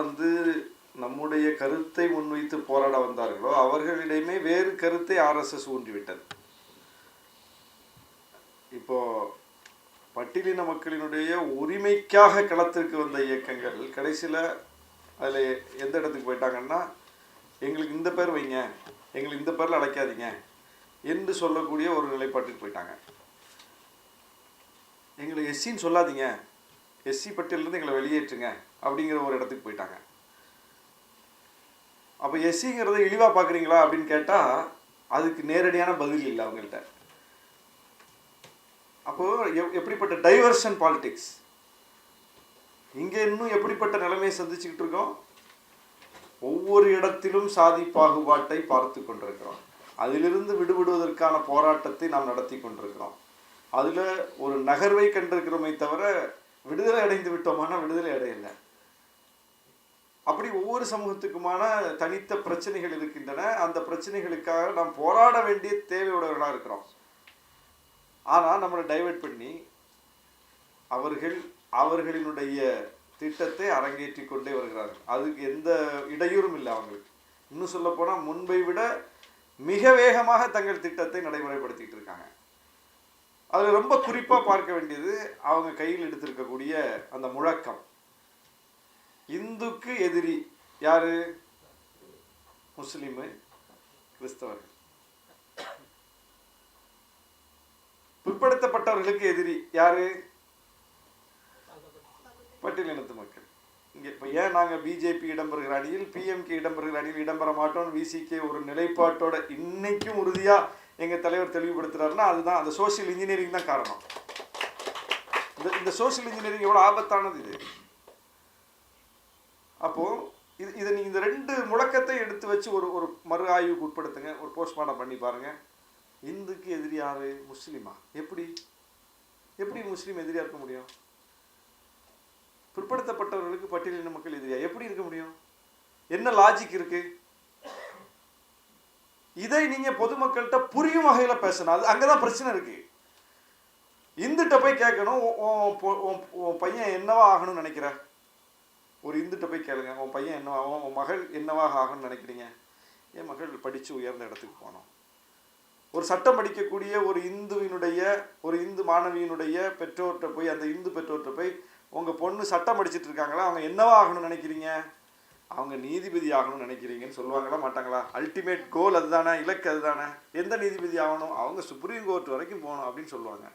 நம்முடைய கருத்தை முன்வைத்து போராட வந்தார்களோ அவர்களிடையுமே வேறு கருத்தை ஆர்எஸ்எஸ் ஊன்றிவிட்டது. இப்போ பட்டியலின மக்களினுடைய உரிமைக்காக களத்திற்கு வந்த இயக்கங்கள் கடைசியில் அதில் எந்த இடத்துக்கு போயிட்டாங்கன்னா, எங்களுக்கு இந்த பேர் வைங்க, எங்களுக்கு இந்த பேரில் அழைக்காதீங்க என்று சொல்லக்கூடிய ஒரு நிலைப்பாட்டுக்கு போயிட்டாங்க. எங்களை எஸ்சின்னு சொல்லாதீங்க, எஸ்சி பட்டியலிருந்து எங்களை வெளியேற்றுங்க அப்படிங்கிற ஒரு இடத்துக்கு போயிட்டாங்க. அப்போ எஸ்சிங்கிறத இழிவாக பார்க்குறீங்களா அப்படின்னு கேட்டால் அதுக்கு நேரடியான பதில் இல்லை அவங்கள்ட்ட. அப்போது எப்படிப்பட்ட டைவர்ஷன் பாலிடிக்ஸ் இங்கே இன்னும் எப்படிப்பட்ட நிலைமையை சந்திச்சுக்கிட்டு இருக்கோம். ஒவ்வொரு இடத்திலும் சாதி பாகுபாட்டை பார்த்து கொண்டிருக்கிறோம். அதிலிருந்து விடுபடுவதற்கான போராட்டத்தை நாம் நடத்தி கொண்டிருக்கிறோம். அதில் ஒரு நகர்வை கண்டிருக்கிறோமே தவிர விடுதலை அடைந்து விட்டோமான விடுதலை அடையலை. அப்படி ஒவ்வொரு சமூகத்துக்குமான தனித்த பிரச்சனைகள் இருக்கின்றன. அந்த பிரச்சனைகளுக்காக நாம் போராட வேண்டிய தேவையுடையவர்களாக இருக்கிறோம். ஆனால் நம்மளை டைவர்ட் பண்ணி அவர்களினுடைய திட்டத்தை அரங்கேற்றி கொண்டே வருகிறார்கள். அதுக்கு எந்த இடையூறும் இல்லை அவங்களுக்கு. இன்னும் சொல்ல போனால் முன்பை விட மிக வேகமாக தங்கள் திட்டத்தை நடைமுறைப்படுத்திட்டு இருக்காங்க. அதில் ரொம்ப குறிப்பாக பார்க்க வேண்டியது அவங்க கையில் எடுத்திருக்கக்கூடிய அந்த முழக்கம். இந்துக்கு எதிரி யாரு? முஸ்லிமு, கிறிஸ்தவர்கள். பிற்படுத்தப்பட்டவர்களுக்கு எதிரி யாரு? பட்டியலினத்து மக்கள். இங்கே இப்போ ஏன் நாங்கள் பிஜேபி இடம்பெறுகிற அணியில், பிஎம்கே இடம்பெறுகிற அணியில் இடம்பெற மாட்டோம், விசிகே ஒரு நிலைப்பாட்டோட இன்னைக்கும் உறுதியாக எங்கள் தலைவர் தெளிவுபடுத்துறாருன்னா அதுதான் அந்த சோசியல் இன்ஜினியரிங் தான் காரணம். இந்த சோசியல் இன்ஜினியரிங் எவ்வளோ ஆபத்தானது இது. அப்போது இதை நீங்கள் இந்த ரெண்டு முழக்கத்தை எடுத்து வச்சு ஒரு மறு ஆய்வுக்கு உட்படுத்துங்க, ஒரு போஸ்ட்மார்ட்டம் பண்ணி பாருங்கள். இந்துக்கு எதிரி யாரு? முஸ்லீமா? எப்படி முஸ்லீம் எதிரியா இருக்க முடியும்? பிற்படுத்தப்பட்டவர்களுக்கு பட்டியலின மக்கள் எதிரியா எப்படி இருக்க முடியும்? என்ன லாஜிக் இருக்கு? இதை நீங்க பொதுமக்கள்கிட்ட புரியும் வகையில பேசணும். அது அங்கதான் பிரச்சனை இருக்கு. இந்துட்ட போய் கேட்கணும், உன் பையன் என்னவா ஆகணும்னு நினைக்கிற? ஒரு இந்துட்ட போய் கேளுங்க, உன் பையன் என்னவா, உன் மகள் என்னவாக ஆகணும்னு நினைக்கிறீங்க? என் மகள் படிச்சு உயர்ந்த இடத்துக்கு போனோம். ஒரு சட்டம் படிக்கக்கூடிய ஒரு இந்து மாணவியினுடைய பெற்றோர்கிட்ட போய், அந்த இந்து பெற்றோர்கிட்ட போய், உங்கள் பொண்ணு சட்டம் படிச்சுட்டு இருக்காங்களா, அவங்க என்னவா ஆகணும்னு நினைக்கிறீங்க? அவங்க நீதிபதி ஆகணும்னு நினைக்கிறீங்கன்னு சொல்லுவாங்களா மாட்டாங்களா? அல்டிமேட் கோல் அதுதானே, இலக்கு அதுதானே. எந்த நீதிபதி ஆகணும்? அவங்க சுப்ரீம் கோர்ட் வரைக்கும் போகணும் அப்படின்னு சொல்லுவாங்க.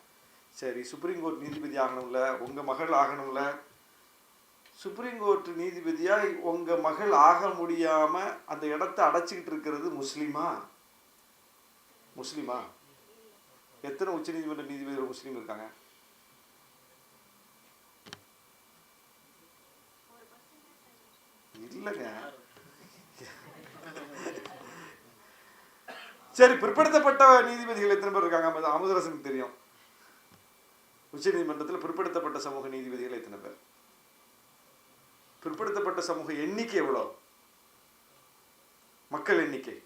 சரி, சுப்ரீம் கோர்ட் நீதிபதி ஆகணும்ல, உங்கள் மகள் ஆகணும்ல. சுப்ரீம் கோர்ட் நீதிபதியாக உங்கள் மகள் ஆக முடியாமல் அந்த இடத்த அடைச்சிக்கிட்டு இருக்கிறது முஸ்லீமா? எத்தனை உச்ச நீதிமன்ற நீதிபதிகள் முஸ்லீம் இருக்காங்க? இல்லைங்க. சரி, பிற்படுத்தப்பட்ட நீதிபதிகள் எத்தனை பேர் இருக்காங்க? அமுதரசனுக்கு தெரியும். உச்ச நீதிமன்றத்தில் பிற்படுத்தப்பட்ட சமூக நீதிபதிகள் எத்தனை பேர்? பிற்படுத்தப்பட்ட சமூக எண்ணிக்கை எவ்வளோ? மக்கள் எண்ணிக்கை.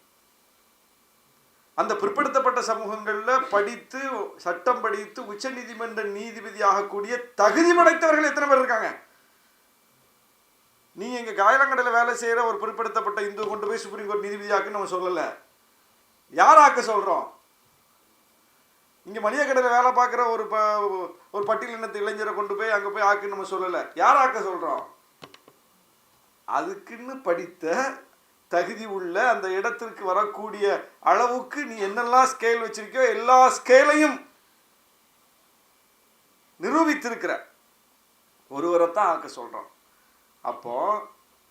அந்த பிற்படுத்தப்பட்ட சமூகங்களில் படித்து சட்டம் படித்து உச்ச நீதிமன்ற நீதிபதி ஆகக்கூடிய தகுதி படைத்தவர்கள் எத்தனை பேர் இருக்காங்க? நீ எங்க காயலங்கடையில் வேலை செய்யற ஒரு பிற்படுத்தப்பட்ட இந்து கொண்டு போய் சுப்ரீம் கோர்ட் நீதிபதி ஆக்குன்னு நம்ம சொல்லல. யார் ஆக்க சொல்றோம்? இங்க மளிகை கடையில் வேலை பார்க்குற ஒரு பட்டியலினத்து இளைஞரை கொண்டு போய் அங்கே போய் ஆக்குன்னு நம்ம சொல்லலை. யார் ஆக்க சொல்றோம்? அதுக்குன்னு படித்த தகுதி உள்ள அந்த இடத்திற்கு வரக்கூடிய அளவுக்கு நீ என்னெல்லாம் ஸ்கேல் வச்சிருக்கியோ எல்லா ஸ்கேலையும் நிரூபித்திருக்கிற ஒருவரைத்தான் ஆக்க சொல்றோம். அப்போ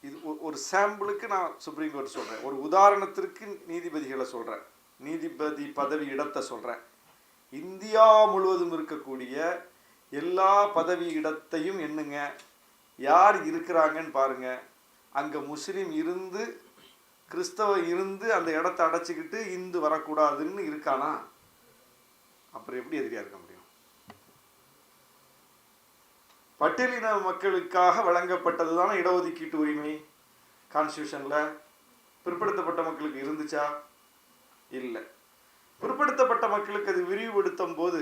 இது ஒரு சாம்பிளுக்கு நான் சுப்ரீம் கோர்ட் சொல்கிறேன், ஒரு உதாரணத்திற்கு நீதிபதிகளை சொல்கிறேன், நீதிபதி பதவி இடத்தை சொல்கிறேன். இந்தியா முழுவதும் இருக்கக்கூடிய எல்லா பதவி இடத்தையும் எண்ணுங்க, யார் இருக்கிறாங்கன்னு பாருங்க. அங்கே முஸ்லீம் இருந்து கிறிஸ்தவ இருந்து அந்த இடத்த அடைச்சிக்கிட்டு இந்து வரக்கூடாதுன்னு இருக்கானா? அப்புறம் எப்படி எதிரியா இருக்க முடியும்? பட்டியலின மக்களுக்காக வழங்கப்பட்டது தானே இடஒதுக்கீட்டு உரிமை கான்ஸ்டியூஷன்ல. பிற்படுத்தப்பட்ட மக்களுக்கு இருந்துச்சா? இல்லை. பிற்படுத்தப்பட்ட மக்களுக்கு அது விரிவுபடுத்தும் போது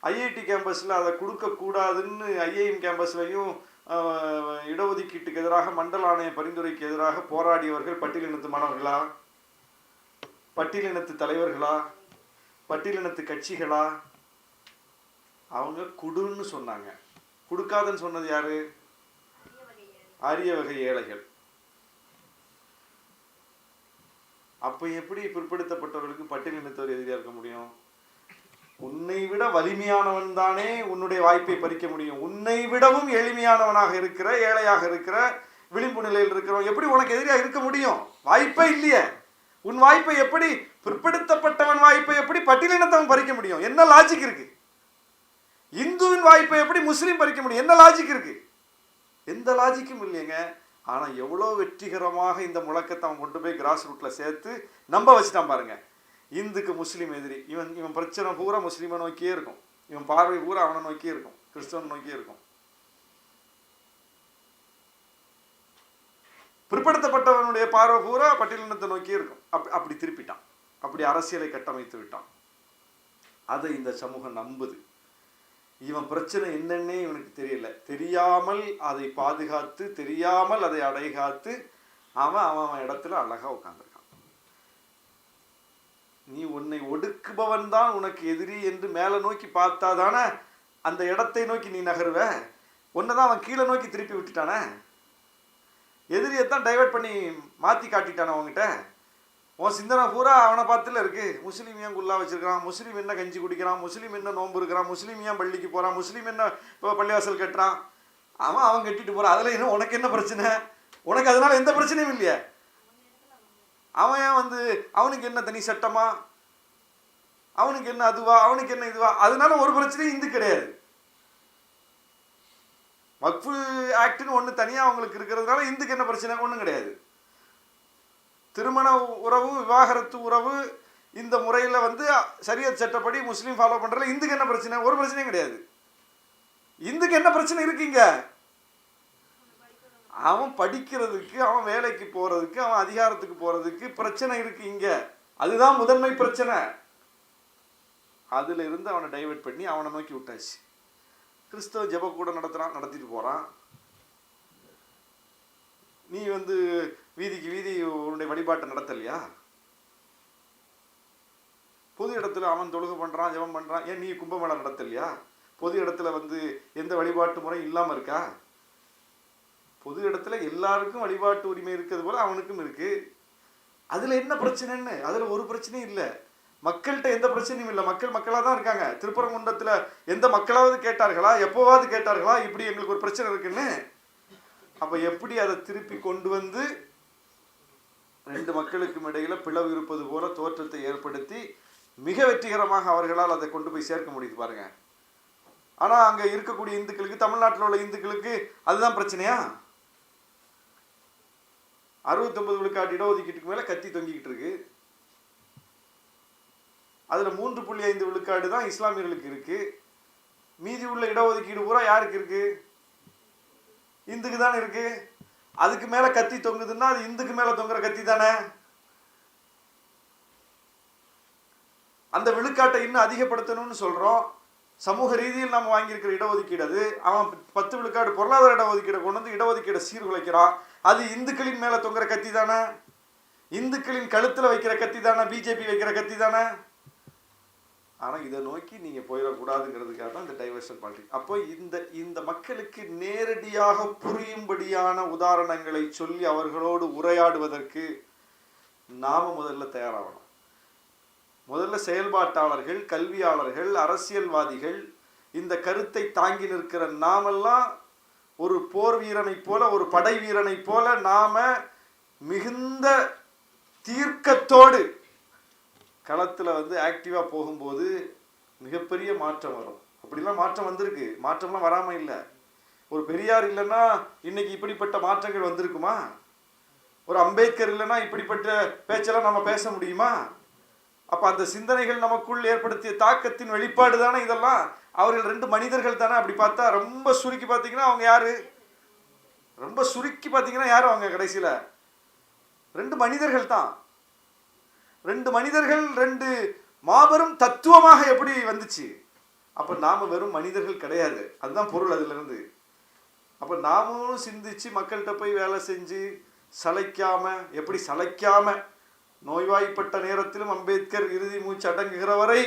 ஐஐடி கேம்பஸில் அதை கொடுக்கக்கூடாதுன்னு ஐஐஎம் கேம்பஸ்லையும் இடஒதுக்கீட்டுக்கு எதிராக மண்டல ஆணைய பரிந்துரைக்கு எதிராக போராடியவர்கள் பட்டியலினத்து மாணவர்களா, பட்டியலினத்து தலைவர்களா, பட்டியலினத்து கட்சிகளா? அவங்க குடுன்னு சொன்னாங்க. கொடுக்காதுன்னு சொன்னது யாரு? அரிய வகை ஏழைகள். அப்ப எப்படி பிற்படுத்தப்பட்டவர்களுக்கு பட்டியலினத்தவர் எதிரியா இருக்க முடியும்? உன்னை விட வலிமையானவன் தானே உன்னுடைய வாய்ப்பை பறிக்க முடியும். உன்னை விடவும் எளிமையானவனாக இருக்கிற, ஏழையாக இருக்கிற, விளிம்பு நிலையில் இருக்கிறவன் எப்படி உனக்கு எதிரியா இருக்க முடியும்? வாய்ப்பே இல்லையே. உன் வாய்ப்பை எப்படி, பிற்படுத்தப்பட்டவன் வாய்ப்பை எப்படி பட்டியலினத்தவன் பறிக்க முடியும்? என்ன லாஜிக் இருக்கு? இந்துவின் வாய்ப்பை எப்படி முஸ்லீம் பறிக்க முடியும்? என்ன லாஜிக் இருக்கு? எந்த லாஜிக்கும் இல்லைங்க. ஆனா எவ்வளவு வெற்றிகரமாக இந்த முழக்கத்தை அவன் கொண்டு போய் கிராஸ் ரூட்ல சேர்த்து நம்ப வச்சுட்டான் பாருங்க. இந்துக்கு முஸ்லீம் எதிரி. இவன் பிரச்சனை பூரா முஸ்லீமை நோக்கியே இருக்கும். இவன் பார்வை பூரா அவனை நோக்கியே இருக்கும், கிறிஸ்தவன் நோக்கியே இருக்கும். பிற்படுத்தப்பட்டவனுடைய பார்வை பூரா பட்டியலினத்தை நோக்கியே இருக்கும். அப்படி திருப்பிட்டான். அப்படி அரசியலை கட்டமைத்து விட்டான். அதை இந்த சமூகம் நம்புது. இவன் பிரச்சனை என்னன்னே இவனுக்கு தெரியல. தெரியாமல் அதை பாதுகாத்து, தெரியாமல் அதை அடைகாத்து அவன் இடத்துல அழகா உட்கார்ந்துருக்கான். நீ உன்னை ஒடுக்குபவன் தான் உனக்கு எதிரி என்று மேலே நோக்கி பார்த்தாதானே அந்த இடத்தை நோக்கி நீ நகருவ. ஒன்னதான் அவன் கீழே நோக்கி திருப்பி விட்டுட்டானே. எதிரியத்தான் டைவர்ட் பண்ணி மாற்றி காட்டிட்டானே அவங்ககிட்ட. உன் சிந்தனை பூரா அவனை பார்த்துல இருக்கு. முஸ்லீம் ஏன் குல்லா வச்சிருக்கிறான், முஸ்லீம் என்ன கஞ்சி குடிக்கிறான், முஸ்லீம் என்ன நோன்பு இருக்கிறான், முஸ்லீம் ஏன் பள்ளிக்கு போகிறான், முஸ்லீம் என்ன இப்போ பள்ளிவாசல் கட்டுறான், அவன் கட்டிட்டு போகிறான். அதில் என்ன உனக்கு என்ன பிரச்சனை? உனக்கு அதனால எந்த பிரச்சனையும் இல்லையே. அவன் அவனுக்கு என்ன தனி சட்டமா, அவனுக்கு என்ன அதுவா, அவனுக்கு என்ன இதுவா, அதனால ஒரு பிரச்சனையும் இந்து கிடையாது. வக்ஃபு ஆக்ட்னு ஒன்று தனியாக அவங்களுக்கு இருக்கிறதுனால இந்துக்கு என்ன பிரச்சனை? ஒன்றும் கிடையாது. திருமண உறவு, விவாகரத்து உறவு இந்த முறையில் சரியத் சட்டப்படி முஸ்லீம் ஃபாலோ பண்ணுறதுல இந்துக்கு என்ன பிரச்சனை? ஒரு பிரச்சனையும் கிடையாது. இந்துக்கு என்ன பிரச்சனை இருக்குங்க? அவன் படிக்கிறதுக்கு, அவன் வேலைக்கு போகிறதுக்கு, அவன் அதிகாரத்துக்கு போகிறதுக்கு பிரச்சனை இருக்கு இங்க. அதுதான் முதன்மை பிரச்சனை. அதுல இருந்து அவனை டைவர்ட் பண்ணி அவனை நோக்கி விட்டாச்சு. கிறிஸ்தவ ஜெப கூட நடத்திட்டு போகிறான். நீ வீதிக்கு வீதி உன்னுடைய வழிபாட்டை நடத்தலையா? பொது இடத்துல அவன் தொழுகை பண்ணுறான், ஜெபம் பண்ணுறான். ஏன் நீ கும்பமேளா நடத்தலையா? பொது இடத்துல எந்த வழிபாட்டு முறை இல்லாமல் இருக்கா? பொது இடத்துல எல்லாருக்கும் வழிபாட்டு உரிமை இருக்கிறது போல அவனுக்கும் இருக்கு. அதில் என்ன பிரச்சனைன்னு? அதில் ஒரு பிரச்சனையும் இல்லை. மக்கள்கிட்ட எந்த பிரச்சனையும் இல்லை. மக்களாக தான் இருக்காங்க. திருப்பரங்குன்றத்தில் எந்த மக்களாவது கேட்டார்களா? எப்போவாவது கேட்டார்களா இப்படி எங்களுக்கு ஒரு பிரச்சனை இருக்குன்னு? அப்போ எப்படி அதை திருப்பி கொண்டு ரெண்டு மக்களுக்கும் இடையில பிளவு இருப்பது போல தோற்றத்தை ஏற்படுத்தி மிக வெற்றிகரமாக அவர்களால் அதை கொண்டு போய் சேர்க்க முடியுது பாருங்க. ஆனால் அங்கே இருக்கக்கூடிய இந்துக்களுக்கு, தமிழ்நாட்டில் உள்ள இந்துக்களுக்கு அதுதான் பிரச்சனையா? 69 விழுக்காடு இடஒதுக்கீட்டுக்கு மேலே கத்தி தொங்கிக்கிட்டு இருக்கு. அதில் 3.5 விழுக்காடு தான் இஸ்லாமியர்களுக்கு இருக்கு. மீதி உள்ள இடஒதுக்கீடு பூரா யாருக்கு இருக்கு? இந்துக்கு தானே இருக்கு. அதுக்கு மேலே கத்தி தொங்குதுன்னா அது இந்துக்கு மேலே தொங்குற கத்தி தானே. அந்த விழுக்காட்டை இன்னும் அதிகப்படுத்தணும்னு சொல்கிறோம். சமூக ரீதியில் நம்ம வாங்கியிருக்கிற இடஒதுக்கீடு அது. அவன் 10 விழுக்காடு பொருளாதார இடஒதுக்கீடை கொண்டு இடஒதுக்கீடை சீர்குலைக்கிறான். அது இந்துக்களின் மேலே தொங்குற கத்தி தானே. இந்துக்களின் கழுத்தில் வைக்கிற கத்தி தானே. பிஜேபி வைக்கிற கத்தி தானே. ஆனால் இதை நோக்கி நீங்கள் போயிடக்கூடாதுங்கிறதுக்காக தான் இந்த டைவர்ஷன் பாலிடிக்ஸ். அப்போ இந்த மக்களுக்கு நேரடியாக புரியும்படியான உதாரணங்களை சொல்லி அவர்களோடு உரையாடுவதற்கு நாம முதல்ல தயாராகணும். முதல்ல செயல்பாட்டாளர்கள், கல்வியாளர்கள், அரசியல்வாதிகள், இந்த கருத்தை தாங்கி நிற்கிற நாமெல்லாம் ஒரு போர் வீரனைப் போல, ஒரு படை வீரனைப் போல நாம மிகுந்த தீர்க்கத்தோடு களத்துல ஆக்டிவா போகும்போது மிகப்பெரிய மாற்றம் வரும். அப்படிலாம் மாற்றம் வந்திருக்கு, மாற்றம்லாம் வராம இல்லை. ஒரு பெரியார் இல்லைன்னா இன்னைக்கு இப்படிப்பட்ட மாற்றங்கள் வந்திருக்குமா? ஒரு அம்பேத்கர் இல்லைன்னா இப்படிப்பட்ட பேச்செல்லாம் நம்ம பேச முடியுமா? அப்ப அந்த சிந்தனைகள் நமக்குள் ஏற்படுத்திய தாக்கத்தின் வெளிப்பாடு தானே இதெல்லாம். அவர்கள் 2 மனிதர்கள் தானே. அப்படி பார்த்தா ரொம்ப சுருக்கி பார்த்தீங்கன்னா அவங்க யாரு? ரொம்ப சுருக்கி பார்த்தீங்கன்னா யாரு அவங்க? கடைசியில 2 மனிதர்கள் தான். 2 மனிதர்கள் 2 மாபெரும் தத்துவமாக எப்படி வந்துச்சு? அப்ப நாம வெறும் மனிதர்கள் கிடையாது, அதுதான் பொருள் அதுல இருந்து. அப்ப நாமும் சிந்திச்சு மக்கள்கிட்ட போய் வேலை செஞ்சு சளைக்காம, எப்படி சளைக்காம நோய்வாய்ப்பட்ட நேரத்திலும் அம்பேத்கர் இறுதி மூச்சு அடங்குகிற வரை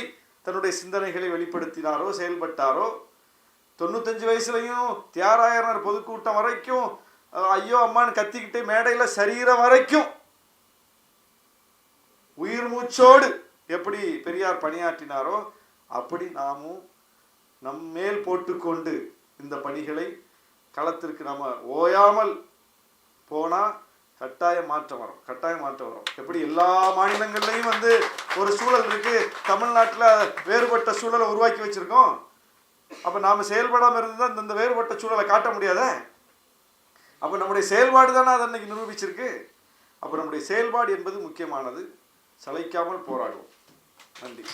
தன்னுடைய சிந்தனைகளை வெளிப்படுத்தினாரோ, செயல்பட்டாரோ, 95 வயசுலையும் தியாகராயர் பொதுக்கூட்டம் வரைக்கும் ஐயோ அம்மான்னு கத்திக்கிட்டே மேடையில சரீர வரைக்கும் உயிர் மூச்சோடு எப்படி பெரியார் பணியாற்றினாரோ அப்படி நாமும் நம்மேல் போட்டுக்கொண்டு இந்த பணிகளை களத்திற்கு நாம ஓயாமல் போனா கட்டாயம் மாற்றம் வரும், கட்டாயம் மாற்றம் வரும். எப்படி எல்லா மாநிலங்கள்லையும் ஒரு சூழல் இருக்கு, தமிழ்நாட்டில் வேறுபட்ட சூழலை உருவாக்கி வச்சிருக்கோம். அப்ப நாம செயல்படாம இருந்தா இந்த வேறுபட்ட சூழலை காட்ட முடியாத. அப்ப நம்முடைய செயல்பாடு தானே அதை அன்னைக்கு நிரூபிச்சிருக்கு. அப்ப நம்முடைய செயல்பாடு என்பது முக்கியமானது. சளைக்காமல் போராடுவோம். நன்றி.